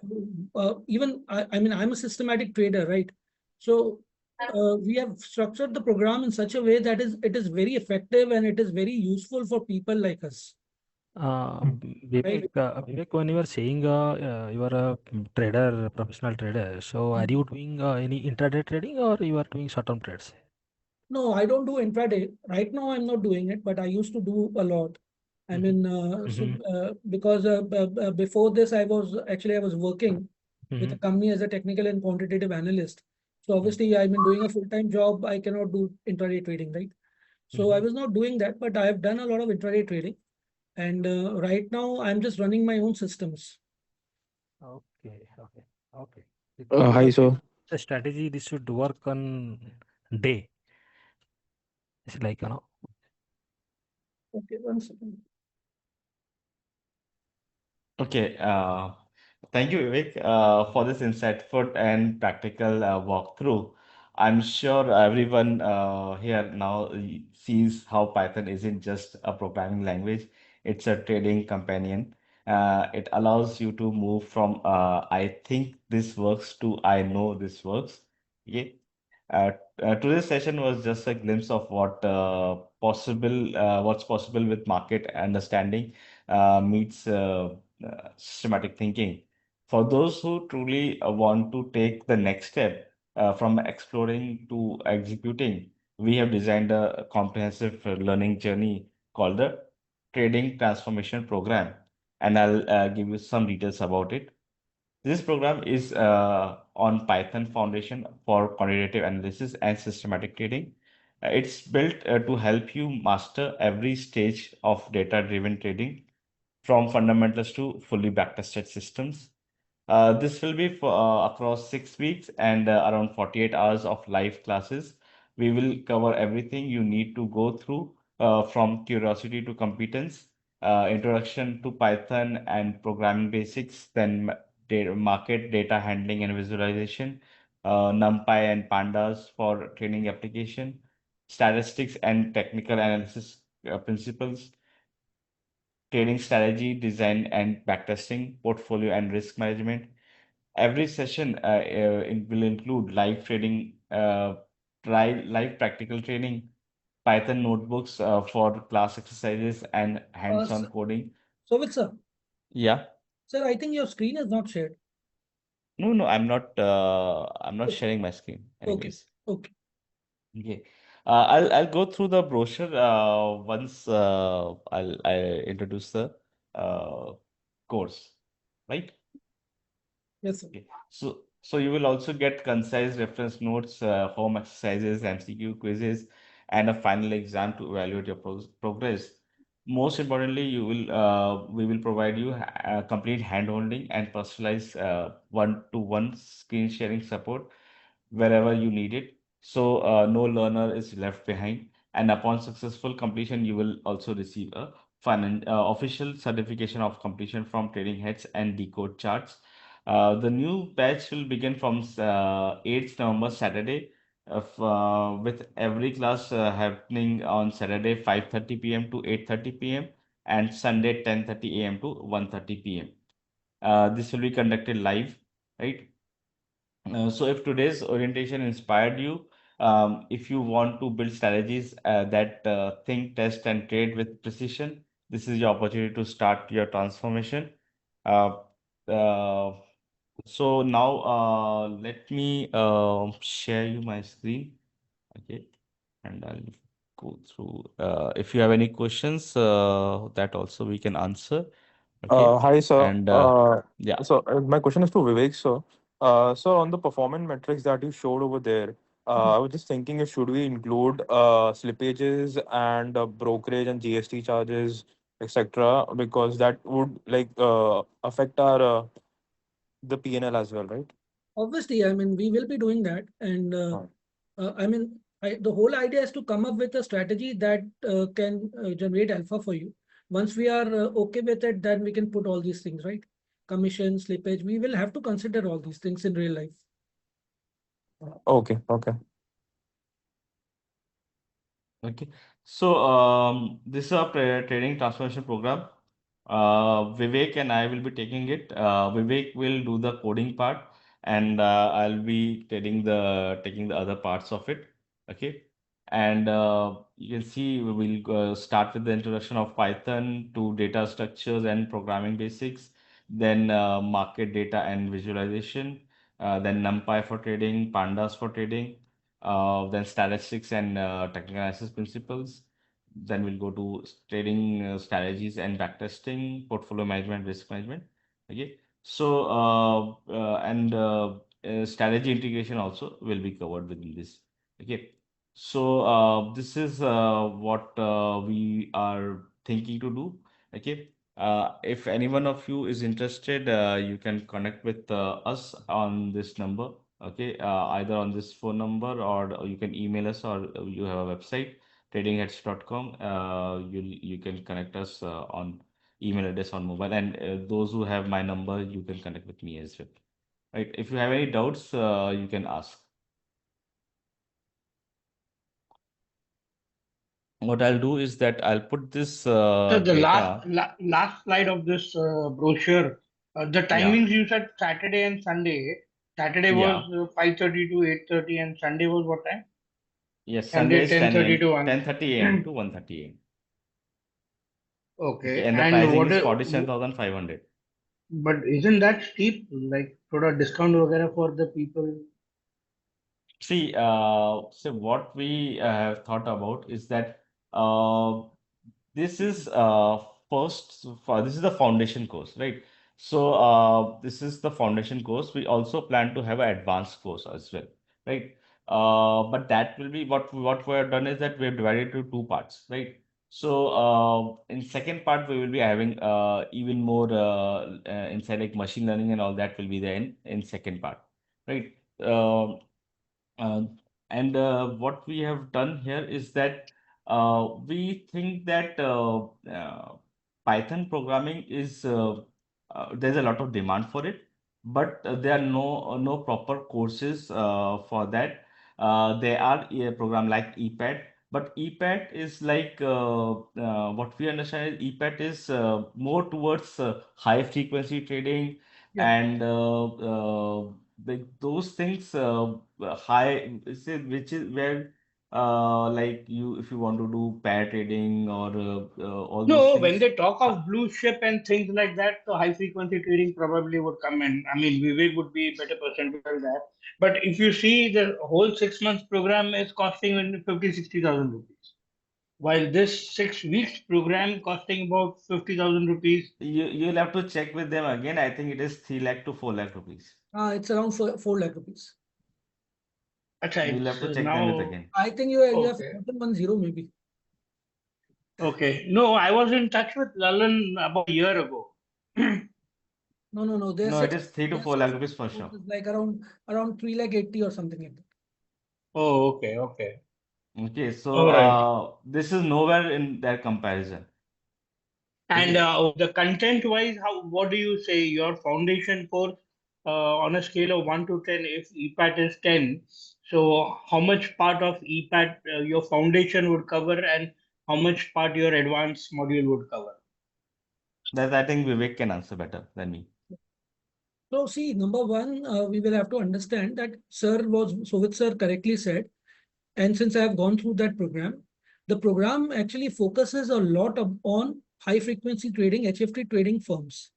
B: even I mean, I'm a systematic trader, right? So we have structured the program in such a way that it is very effective and it is very useful for people like us.
D: Vivek, when you are saying you are a trader, professional trader, so are you doing any intraday trading or you are doing short-term trades?
B: No, I don't do intraday. Right now, I'm not doing it, but I used to do a lot. I mean, because before this, I was working with a company as a technical and quantitative analyst. So obviously, I've been doing a full-time job. I cannot do intraday trading, right? So I was not doing that, but I have done a lot of intraday trading. And right now, I'm just running my own systems.
D: Okay.
F: Hi, so
D: The strategy this should work on day. It's like
B: Okay, one second.
A: Okay, thank you, Vivek, for this insightful and practical walkthrough. I'm sure everyone here now sees how Python isn't just a programming language, it's a trading companion. It allows you to move from I think this works to I know this works. Okay. Uh, Today's session was just a glimpse of what's possible with market understanding meets systematic thinking. For those who truly want to take the next step from exploring to executing, we have designed a comprehensive learning journey called the Trading Transformation Program, and I'll give you some details about it. This program is on Python Foundation for quantitative analysis and systematic trading. It's built to help you master every stage of data-driven trading, from fundamentals to fully backtested systems. This will be for across 6 weeks and around 48 hours of live classes. We will cover everything you need to go through, from curiosity to competence, introduction to Python and programming basics, then market data handling and visualization, NumPy and Pandas for training application, statistics and technical analysis principles, trading strategy, design and backtesting, portfolio and risk management. Every session will include live trading, live practical training, Python notebooks for class exercises and hands-on coding.
B: So with sir,
A: Yeah.
B: sir, I think your screen is not shared.
A: No, I'm not. I'm not
B: Okay.
A: sharing my screen. Anyways.
B: Okay.
A: Okay. I'll go through the brochure once I introduce the uh, course, right?
B: Yes, sir.
A: Okay. So you will also get concise reference notes, home exercises, MCQ quizzes, and a final exam to evaluate your progress. Most importantly, we will provide you complete handholding and personalized one-to-one screen sharing support wherever you need it. So no learner is left behind. And upon successful completion, you will also receive a official certification of completion from Trading Heads and Decode Charts. The new batch will begin from 8th November, Saturday, with every class happening on Saturday 5:30 p.m. to 8:30 p.m. and Sunday 10:30 a.m. to 1:30 p.m. This will be conducted live, right? So if today's orientation inspired you, If you want to build strategies that think, test, and trade with precision, this is your opportunity to start your transformation. Uh, uh, so now let me share you my screen. Okay, and I'll go through. If you have any questions, that also we can answer. Okay,
H: Hi, sir.
A: and yeah.
H: My question is to Vivek, sir. So on the performance metrics that you showed over there, I was just thinking if should we include slippages and brokerage and GST charges, etc., because that would affect our the P&L as well, right?
B: Obviously, I mean, we will be doing that. And I mean, the whole idea is to come up with a strategy that can generate alpha for you. Once we are okay with it, then we can put all these things, right? Commission, slippage, we will have to consider all these things in real life.
H: Okay, okay.
A: Okay, so this is a trading transformation program. Vivek and I will be taking it. Vivek will do the coding part, and I'll be taking the other parts of it. Okay, and you can see we will start with the introduction of Python to data structures and programming basics, then market data and visualization, then NumPy for trading, Pandas for trading, then statistics and technical analysis principles. Then we'll go to trading strategies and backtesting, portfolio management, risk management. Okay. So strategy integration also will be covered within this. Okay. So this is what we are thinking to do. Okay. If any one of you is interested, you can connect with us on this number. Okay, either on this phone number, or you can email us, or you have a website, tradingheads.com. You can connect us on email address on mobile, and those who have my number, you can connect with me as well. Right? If you have any doubts, you can ask. What I'll do is that I'll put this
C: So the
A: data.
C: last slide of this brochure, the
A: Yeah,
C: timings you said Saturday and Sunday. Saturday was
A: yeah.
C: 5:30 to 8:30, and Sunday was what time?
A: Yes, Sunday
C: Sunday
A: is 10
C: 10:30
A: a.m.
C: to 1.
A: 10:30 a.m. to 1:30 a.m. Okay,
C: Okay,
A: and the
C: and
A: pricing
C: what
A: is
C: is,
A: 47,500.
C: but isn't that steep? Like, thoda discount वगैरह for the people?
A: See, so what we have thought about is that uh, this is this is the foundation course, right? So this is the foundation course. We also plan to have an advanced course as well, right? But that will be what we have done is that we have divided into two parts, right? So in second part we will be having even more inside, like machine learning and all that will be there in second part, right? Uh, and what we have done here is that we think that Python programming is there's a lot of demand for it, but there are no proper courses for that. There are a program like EPAT, but EPAT is like what we understand is EPAT is more towards high frequency trading,
B: Yeah.
A: and those things high say, which is where like you, if you want to do pair trading or all those
C: No, when
A: things.
C: they talk of blue chip and things like that, so high frequency trading probably would come in. I mean, Vivek would be a better person to tell that. But if you see, the whole 6 months program is costing 50,000-60,000 rupees, while this 6 weeks program costing about 50,000 rupees.
A: You'll have to check with them again. I think it is 3 lakh to 4 lakh rupees.
B: It's around 4 lakh rupees.
C: Acha,
A: You'll have
C: it's
A: to check them with
C: now.
A: again.
B: I think you have
C: Okay.
B: 1010 maybe.
C: Okay. No, I was in touch with Lalan about a year ago.
B: No. Their
A: No, it
B: 6
A: is 3 to
B: their
A: 4 lakh
B: 6
A: rupees for
B: course
A: sure.
B: is like around 3 lakh 80 or something like that.
C: Oh, okay, okay.
A: Okay, so
C: All right.
A: this is nowhere in their comparison.
C: And
A: Okay.
C: the content-wise, what do you say your foundation course on a scale of 1 to 10, if EPAT is 10, so how much part of EPAT your foundation would cover, and how much part your advanced module would cover?
A: That I think Vivek can answer better than me.
B: So see, number one, we will have to understand that Sovit sir correctly said And since I have gone through that program, the program actually focuses a lot on high frequency trading, HFT trading firms.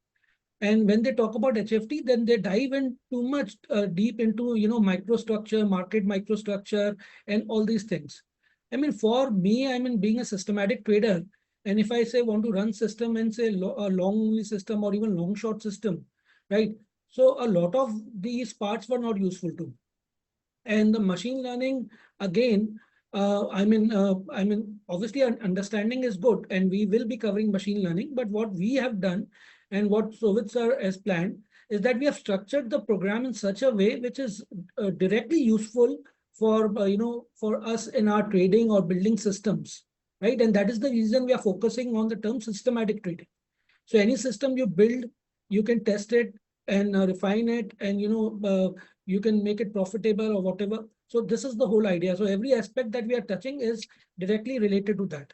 B: And when they talk about HFT, then they dive in too much deep into, microstructure, market microstructure, and all these things. I mean, for me, I mean, being a systematic trader, and if I say want to run system and say a long only system or even long short system, right? So a lot of these parts were not useful to me. And the machine learning, again, obviously understanding is good, and we will be covering machine learning. But what we have done and what Sovit sir has planned is that we have structured the program in such a way which is directly useful for, for us in our trading or building systems, right? And that is the reason we are focusing on the term systematic trading. So any system you build, you can test it and refine it, and you can make it profitable or whatever. So this is the whole idea. So every aspect that we are touching is directly related to that.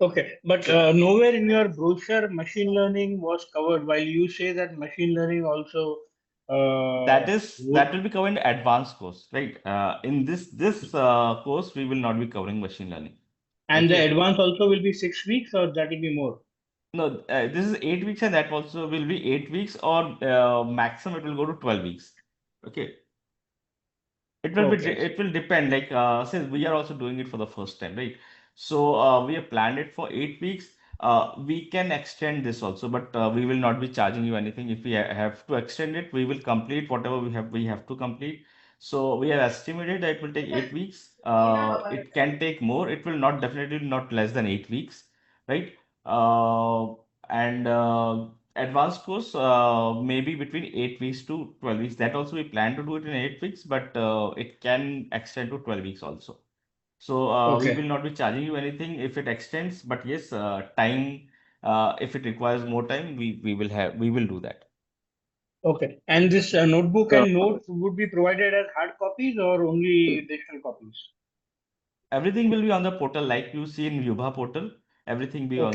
C: Okay, but nowhere in your brochure machine learning was covered, while you say that machine learning also
A: that will be covered in advanced course, right? In this course, we will not be covering machine learning.
C: And
A: Okay.
C: the advance also will be 6 weeks, or that will be more?
A: No, this is 8 weeks, and that also will be 8 weeks, or maximum it will go to 12 weeks. Okay. It will be, it will depend, like, since we are also doing it for the first time, right? So we have planned it for 8 weeks. We can extend this also, but we will not be charging you anything. If we have to extend it, we will complete whatever we have to complete. So we have estimated that it will take 8 weeks. It can take more. It will not, definitely not less than 8 weeks, right? And advanced course, maybe between 8 weeks to 12 weeks. That also we plan to do it in 8 weeks, but it can extend to 12 weeks also. So we will not be charging you anything if it extends, but yes, time, if it requires more time, we will do that.
C: Okay. And this notebook and notes would be provided as hard copies or only digital copies?
A: Everything will be on the portal, like you see in 𝐓𝐵A portal. Everything will all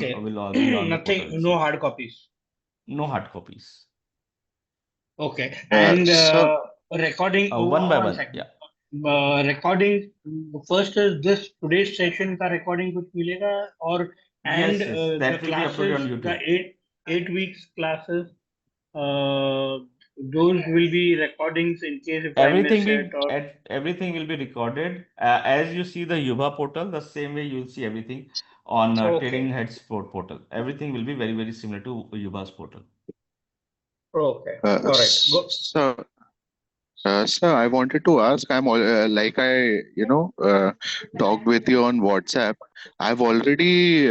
A: be on the portal.
C: Nothing, no hard copies.
A: No hard copies.
C: Okay. And recording,
A: one by one.
C: second.
A: Yeah.
C: Recording, first is this today's session का recording कुछ मिलेगा, और and
A: Yes, yes, that
C: the
A: will be uploaded on
C: classes,
A: YouTube.
C: the eight weeks classes, those will be recordings in case if I miss it, or
A: Everything will be recorded. As you see the 𝐓𝐵A portal, the same way you'll see everything on Trading Heads portal. Everything will be very, very similar to 𝐓𝐵A's portal.
C: Okay. Correct. Go.
G: Sir, I wanted to ask, I'm like I, talked with you on WhatsApp. I already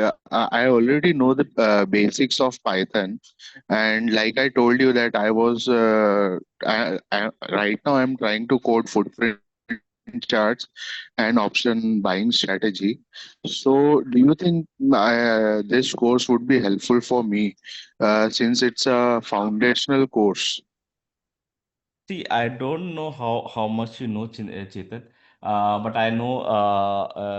G: know the basics of Python, and like I told you that I was, right now I'm trying to code footprint charts and option buying strategy. So, do you think this course would be helpful for me, since it's a foundational course?
A: See, I don't know how much you know, Chetan, but I know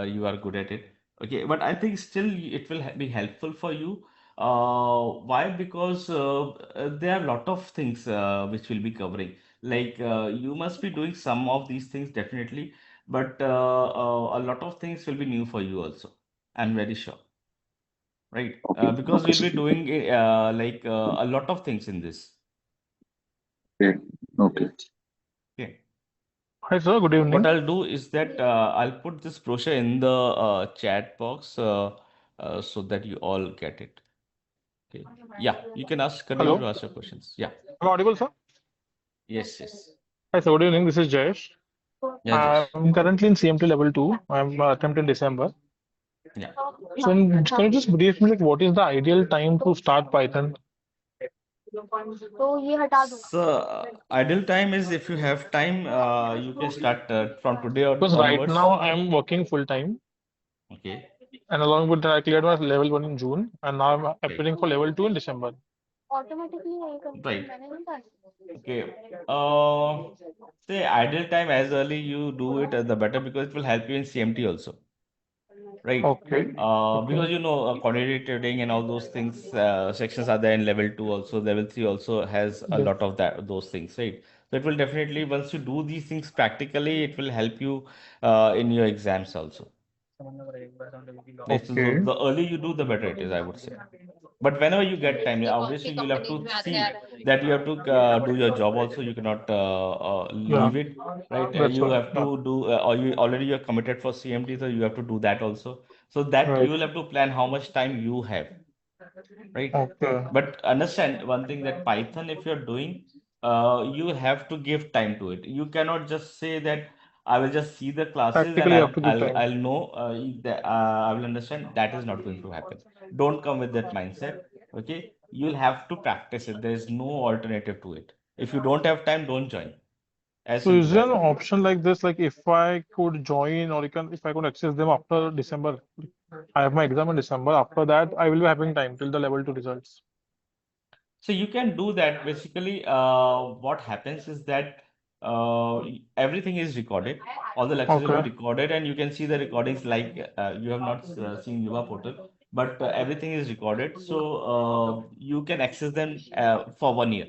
A: you are good at it. Okay, but I think still it will be helpful for you. Why? Because there are a lot of things which we'll be covering. Like you must be doing some of these things definitely, but a lot of things will be new for you also. I'm very sure, right? Because we'll be doing like a lot of things in this.
G: Okay. Okay.
A: Okay.
I: Hi, sir. Good evening.
A: What I'll do is that I'll put this brochure in the chat box so that you all get it. Okay. Yeah, you can continue to ask your questions. Yeah.
I: Am I audible, sir?
A: Yes, yes.
I: Hi, sir. Good evening. This is Jayesh.
A: Yeah, Jayesh.
I: I'm currently in CMT level 2. I'm attempting December.
A: Yeah.
I: So, can you just brief me, like, what is the ideal time to start Python?
A: So, ideal time is if you have time, you can start from today or
I: Because right
A: onwards.
I: now I'm working full time.
A: Okay.
I: And along with that, I cleared my level 1 in June, and now I'm appearing for level 2 in December.
A: Right. Okay. Say ideal time, as early you do it, the better, because it will help you in CMT also. Right.
I: Okay.
A: Because quantitative trading and all those things, sections are there in level 2 also. Level 3 also has a lot of those things, right? So it will definitely, once you do these things practically, it will help you in your exams also. Right. So
I: Okay.
A: the earlier you do, the better it is, I would say. But whenever you get time, obviously you'll have to see that you have to do your job also. You cannot
I: Yeah,
A: leave it, right?
I: that's
A: You
I: right.
A: have to do, or you already you're committed for CMT, so you have to do that also. So that you
I: Right.
A: will have to plan how much time you have, right?
I: Okay.
A: But understand one thing, that Python, if you're doing, you have to give time to it. You cannot just say that I will just see the classes and
I: Practically, you have to give time.
A: I'll know I will understand. That is not going to happen. Don't come with that mindset. Okay, you'll have to practice it. There is no alternative to it. If you don't have time, don't join. As
I: So is
A: simple
I: there
A: as
I: an
A: that.
I: option like this, like if I could join or if I could access them after December? I have my exam in December. After that, I will be having time till the level 2 results.
A: So you can do that. Basically, what happens is that everything is recorded. All the lectures will be
I: Okay.
A: recorded, and you can see the recordings. Like you have not seen Yuva portal, but everything is recorded. So you can access them for 1 year.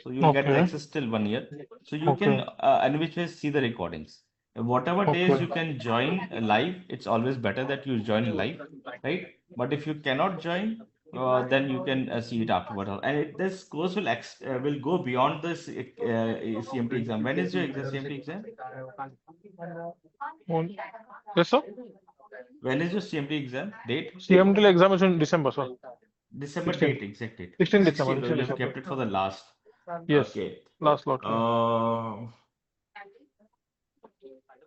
A: So you'll get the
I: Okay.
A: access till 1 year. So you can,
I: Okay.
A: any which way, see the recordings. Whatever days
I: Okay.
A: you can join live, it's always better that you join live, right? But if you cannot join, then you can see it afterward. And this course will go beyond this CMT exam. When is your CMT exam?
I: On- Yes, sir.
A: When is your CMT exam date?
I: CMT exam is in December, sir.
A: December
I: 16th.
A: date, exact date.
I: 16 December.
A: 16th. Oh,
I: 16
A: you have
I: December.
A: kept it for the last.
I: Yes.
A: Okay.
I: Last lot. Yeah.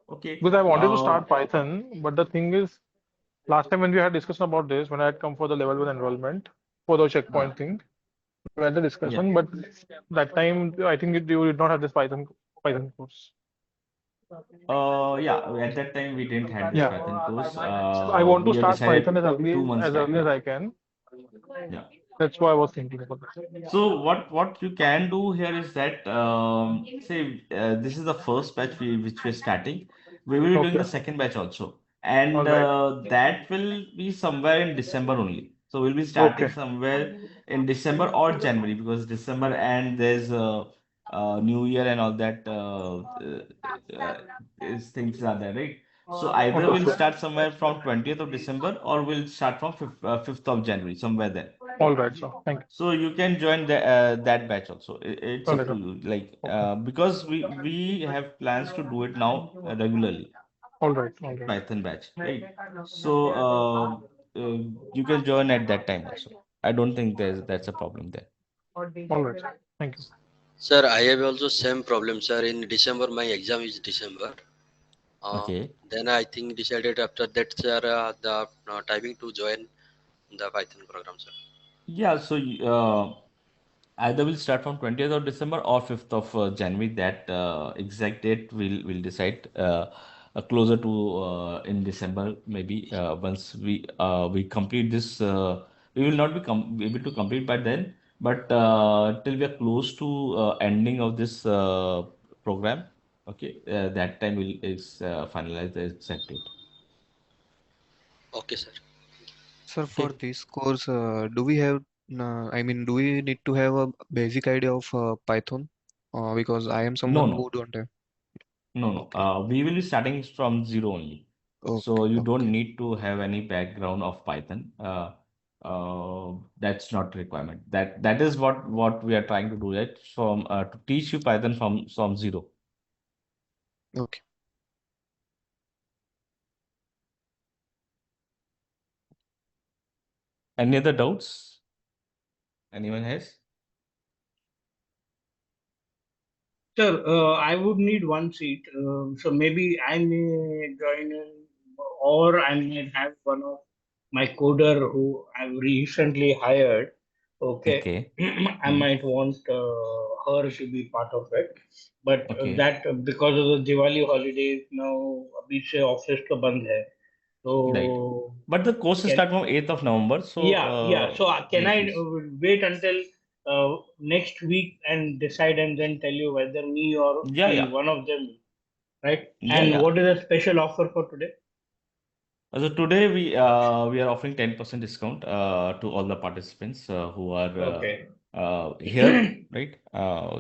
A: Okay.
I: Because I wanted to start Python, but the thing is, last time when we had discussion about this, when I had come for the level 1 enrollment for the checkpoint thing, we had the
A: Yeah.
I: discussion, but that time I think you did not have this Python course.
A: Yeah, at that time we didn't had this
I: Yeah.
A: Python course.
I: So I want
A: We
I: to
A: have
I: start Python
A: decided
I: as early
A: 2 months back.
I: as
A: Yeah.
I: I can.
A: Yeah.
I: That's why I was thinking about that.
A: So what you can do here is that say this is the first batch which we're starting. We will be doing
I: Okay.
A: the second batch also, and
I: All right.
A: that will be somewhere in December only. So we'll be starting
I: Okay.
A: somewhere in December or January, because December and there's New Year and all that is things are there, right? So either
I: Okay,
A: we'll
I: sure.
A: start somewhere from 20th of December, or we'll start from 5th of January, somewhere there.
I: All right, sir. Thank you.
A: So you can join that batch also. It's
I: All
A: up
I: right,
A: to
I: sir.
A: you. Like
I: Okay.
A: because we have plans to do it now regularly,
I: All right. All right.
A: Python batch, right? So you can join at that time also. I don't think that's a problem there.
I: All right, sir. Thank you.
E: Sir, I have also same problem, sir. In December, my exam is December.
A: Okay.
E: Then I think decided after that, sir, the timing to join the Python program, sir.
A: Yeah. So either we'll start from 20th of December or 5th of January. That exact date we'll decide closer to in December, maybe once we complete this. We will not be able to complete by then, but till we are close to ending of this program. Okay, that time will is finalize the exact date.
E: Okay, sir.
J: Sir, for
A: Okay.
J: this course, do we have, do we need to have a basic idea of Python? Because I am
A: No,
J: someone
A: no.
J: who don't have.
A: No, no.
J: Okay,
A: We will be starting from zero only. So
J: okay,
A: you don't
J: okay,
A: need to have any background of Python. That's not requirement. That is what we are trying to do, right? From to teach you Python from zero.
J: okay.
A: Any other doubts? Anyone has?
C: Sir, I would need one seat. So maybe I may join in, or I may have one of my coder who I've recently hired. Okay,
A: Okay.
C: I might want her to be part of it. But
A: Okay.
C: that because of the Diwali holidays now, अभी से office तो बंद है.
A: Right.
C: So
A: But the course will
C: can
A: start from 8th of November. So
C: yeah. So can
A: yeah,
C: I
A: please.
C: wait until next week and decide and then tell you whether me or
A: Yeah,
C: she,
A: yeah.
C: one of them, right?
A: Yeah,
C: And
A: yeah.
C: what is the special offer for today?
A: So today we are offering 10% discount to all the participants who are
C: Okay.
A: here, right?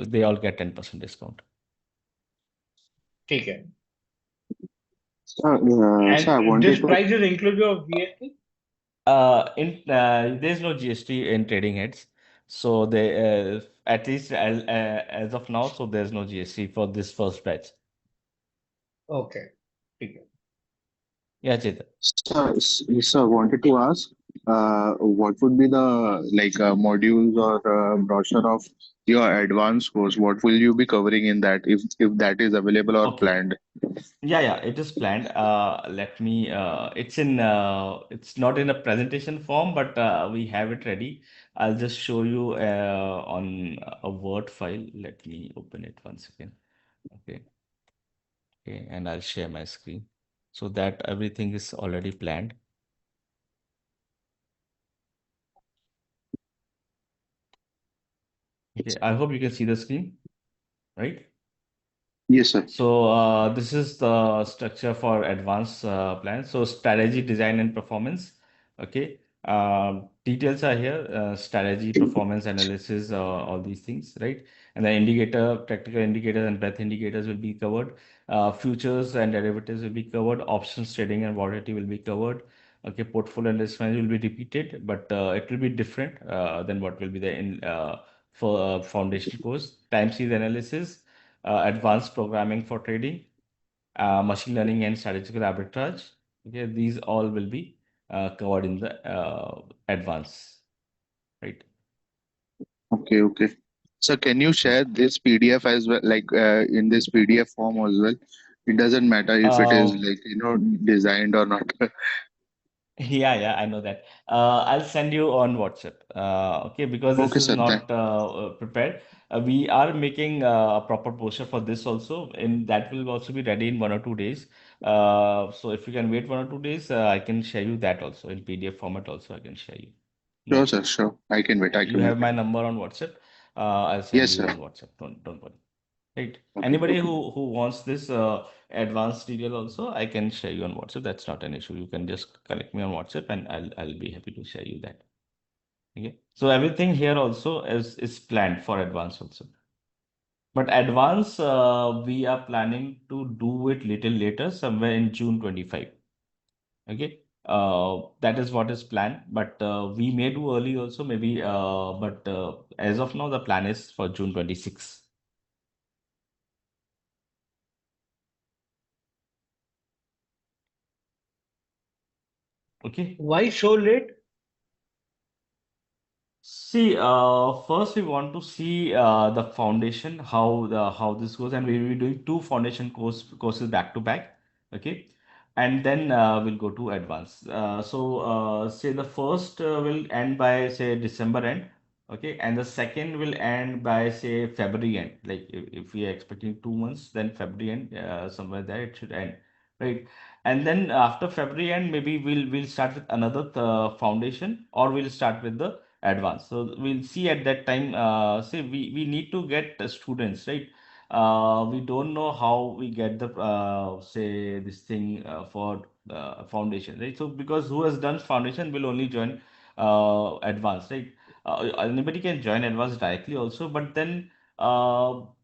A: They all get 10% discount.
C: ठीक है.
G: Sir,
C: And
G: I wanted
C: this
G: to.
C: price is inclusive of GST?
A: There's no GST in trading heads, so they at least as of now, so there's no GST for this first batch.
C: Okay. ठीक है.
A: Yeah, Chetan.
G: Sir, wanted to ask, what would be the modules or brochure of your advanced course? What will you be covering in that, if that is available or
A: Okay.
G: planned?
A: Yeah, it is planned. Let me, it's not in a presentation form, but we have it ready. I'll just show you on a Word file. Let me open it once again. Okay. Okay, and I'll share my screen so that everything is already planned. Okay, I hope you can see the screen, right?
G: Yes, sir.
A: So this is the structure for advanced plan. So strategy, design, and performance. Okay. Details are here. Strategy, performance analysis, all these things, right? And the indicator, tactical indicators, and breadth indicators will be covered. Futures and derivatives will be covered. Options trading and volatility will be covered. Okay. Portfolio and risk management will be repeated, but it will be different than what will be there in for foundation course. Time series analysis, advanced programming for trading, machine learning and statistical arbitrage. Okay, these all will be covered in the advance, right?
G: Okay. So can you share this PDF as well, like in this PDF form as well? It doesn't matter if it is
A: Uh,
G: designed or not.
A: yeah, I know that. I'll send you on WhatsApp. Okay, because this
G: Okay,
A: is
G: sir.
A: not prepared. We are making a proper brochure for this also, and that will also be ready in 1 or 2 days. So if you can wait 1 or 2 days, I can share you that also in PDF format. Also, I can share you. No
G: Sure,
A: issue.
G: sir. Sure. I can wait. I
A: You
G: can
A: have
G: wait.
A: my number on WhatsApp. I'll send
G: Yes,
A: you
G: sir.
A: on WhatsApp. Don't worry. Right.
G: Okay.
A: Anybody who wants this advanced detail also, I can share you on WhatsApp. That's not an issue. You can just connect me on WhatsApp, and I'll be happy to share you that. Okay. So everything here also is planned for advance also. But advance, we are planning to do it little later, somewhere in June 25. Okay. That is what is planned, but we may do early also, maybe. But as of now, the plan is for June 26. Okay.
C: Why so late?
A: See, first we want to see the foundation, how this goes, and we will be doing two foundation courses back to back. Okay, and then we'll go to advanced. Say the first will end by say December end. Okay, and the second will end by say February end. Like if we are expecting 2 months, then February end, somewhere there it should end, right? And then after February end, maybe we'll start with another foundation, or we'll start with the advanced. So we'll see at that time. Say we need to get students, right? We don't know how we get the say this thing for foundation, right? So because who has done foundation will only join advanced, right? Anybody can join advanced directly also, but then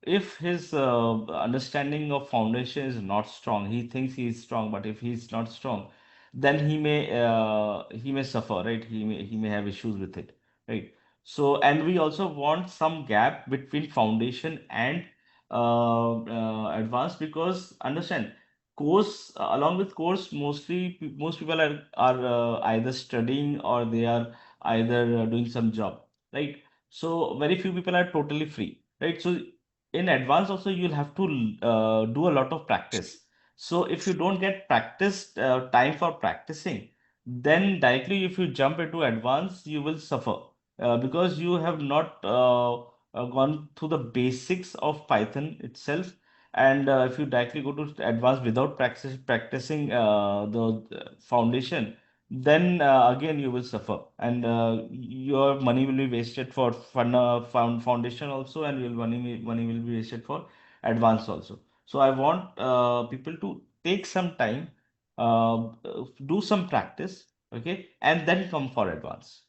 A: if his understanding of foundation is not strong, he thinks he is strong, but if he is not strong, then he may suffer, right? He may have issues with it, right? So, and we also want some gap between foundation and advanced, because understand, course along with course, most people are either studying or they are either doing some job, right? So very few people are totally free, right? So in advance also you'll have to do a lot of practice. So if you don't get practice time for practicing, then directly if you jump into advance, you will suffer because you have not gone through the basics of Python itself. And if you directly go to advanced without practicing the foundation, then again you will suffer, and your money will be wasted for foundation also, and your money will be wasted for advanced also. So I want people to take some time, do some practice, okay, and then come for advance.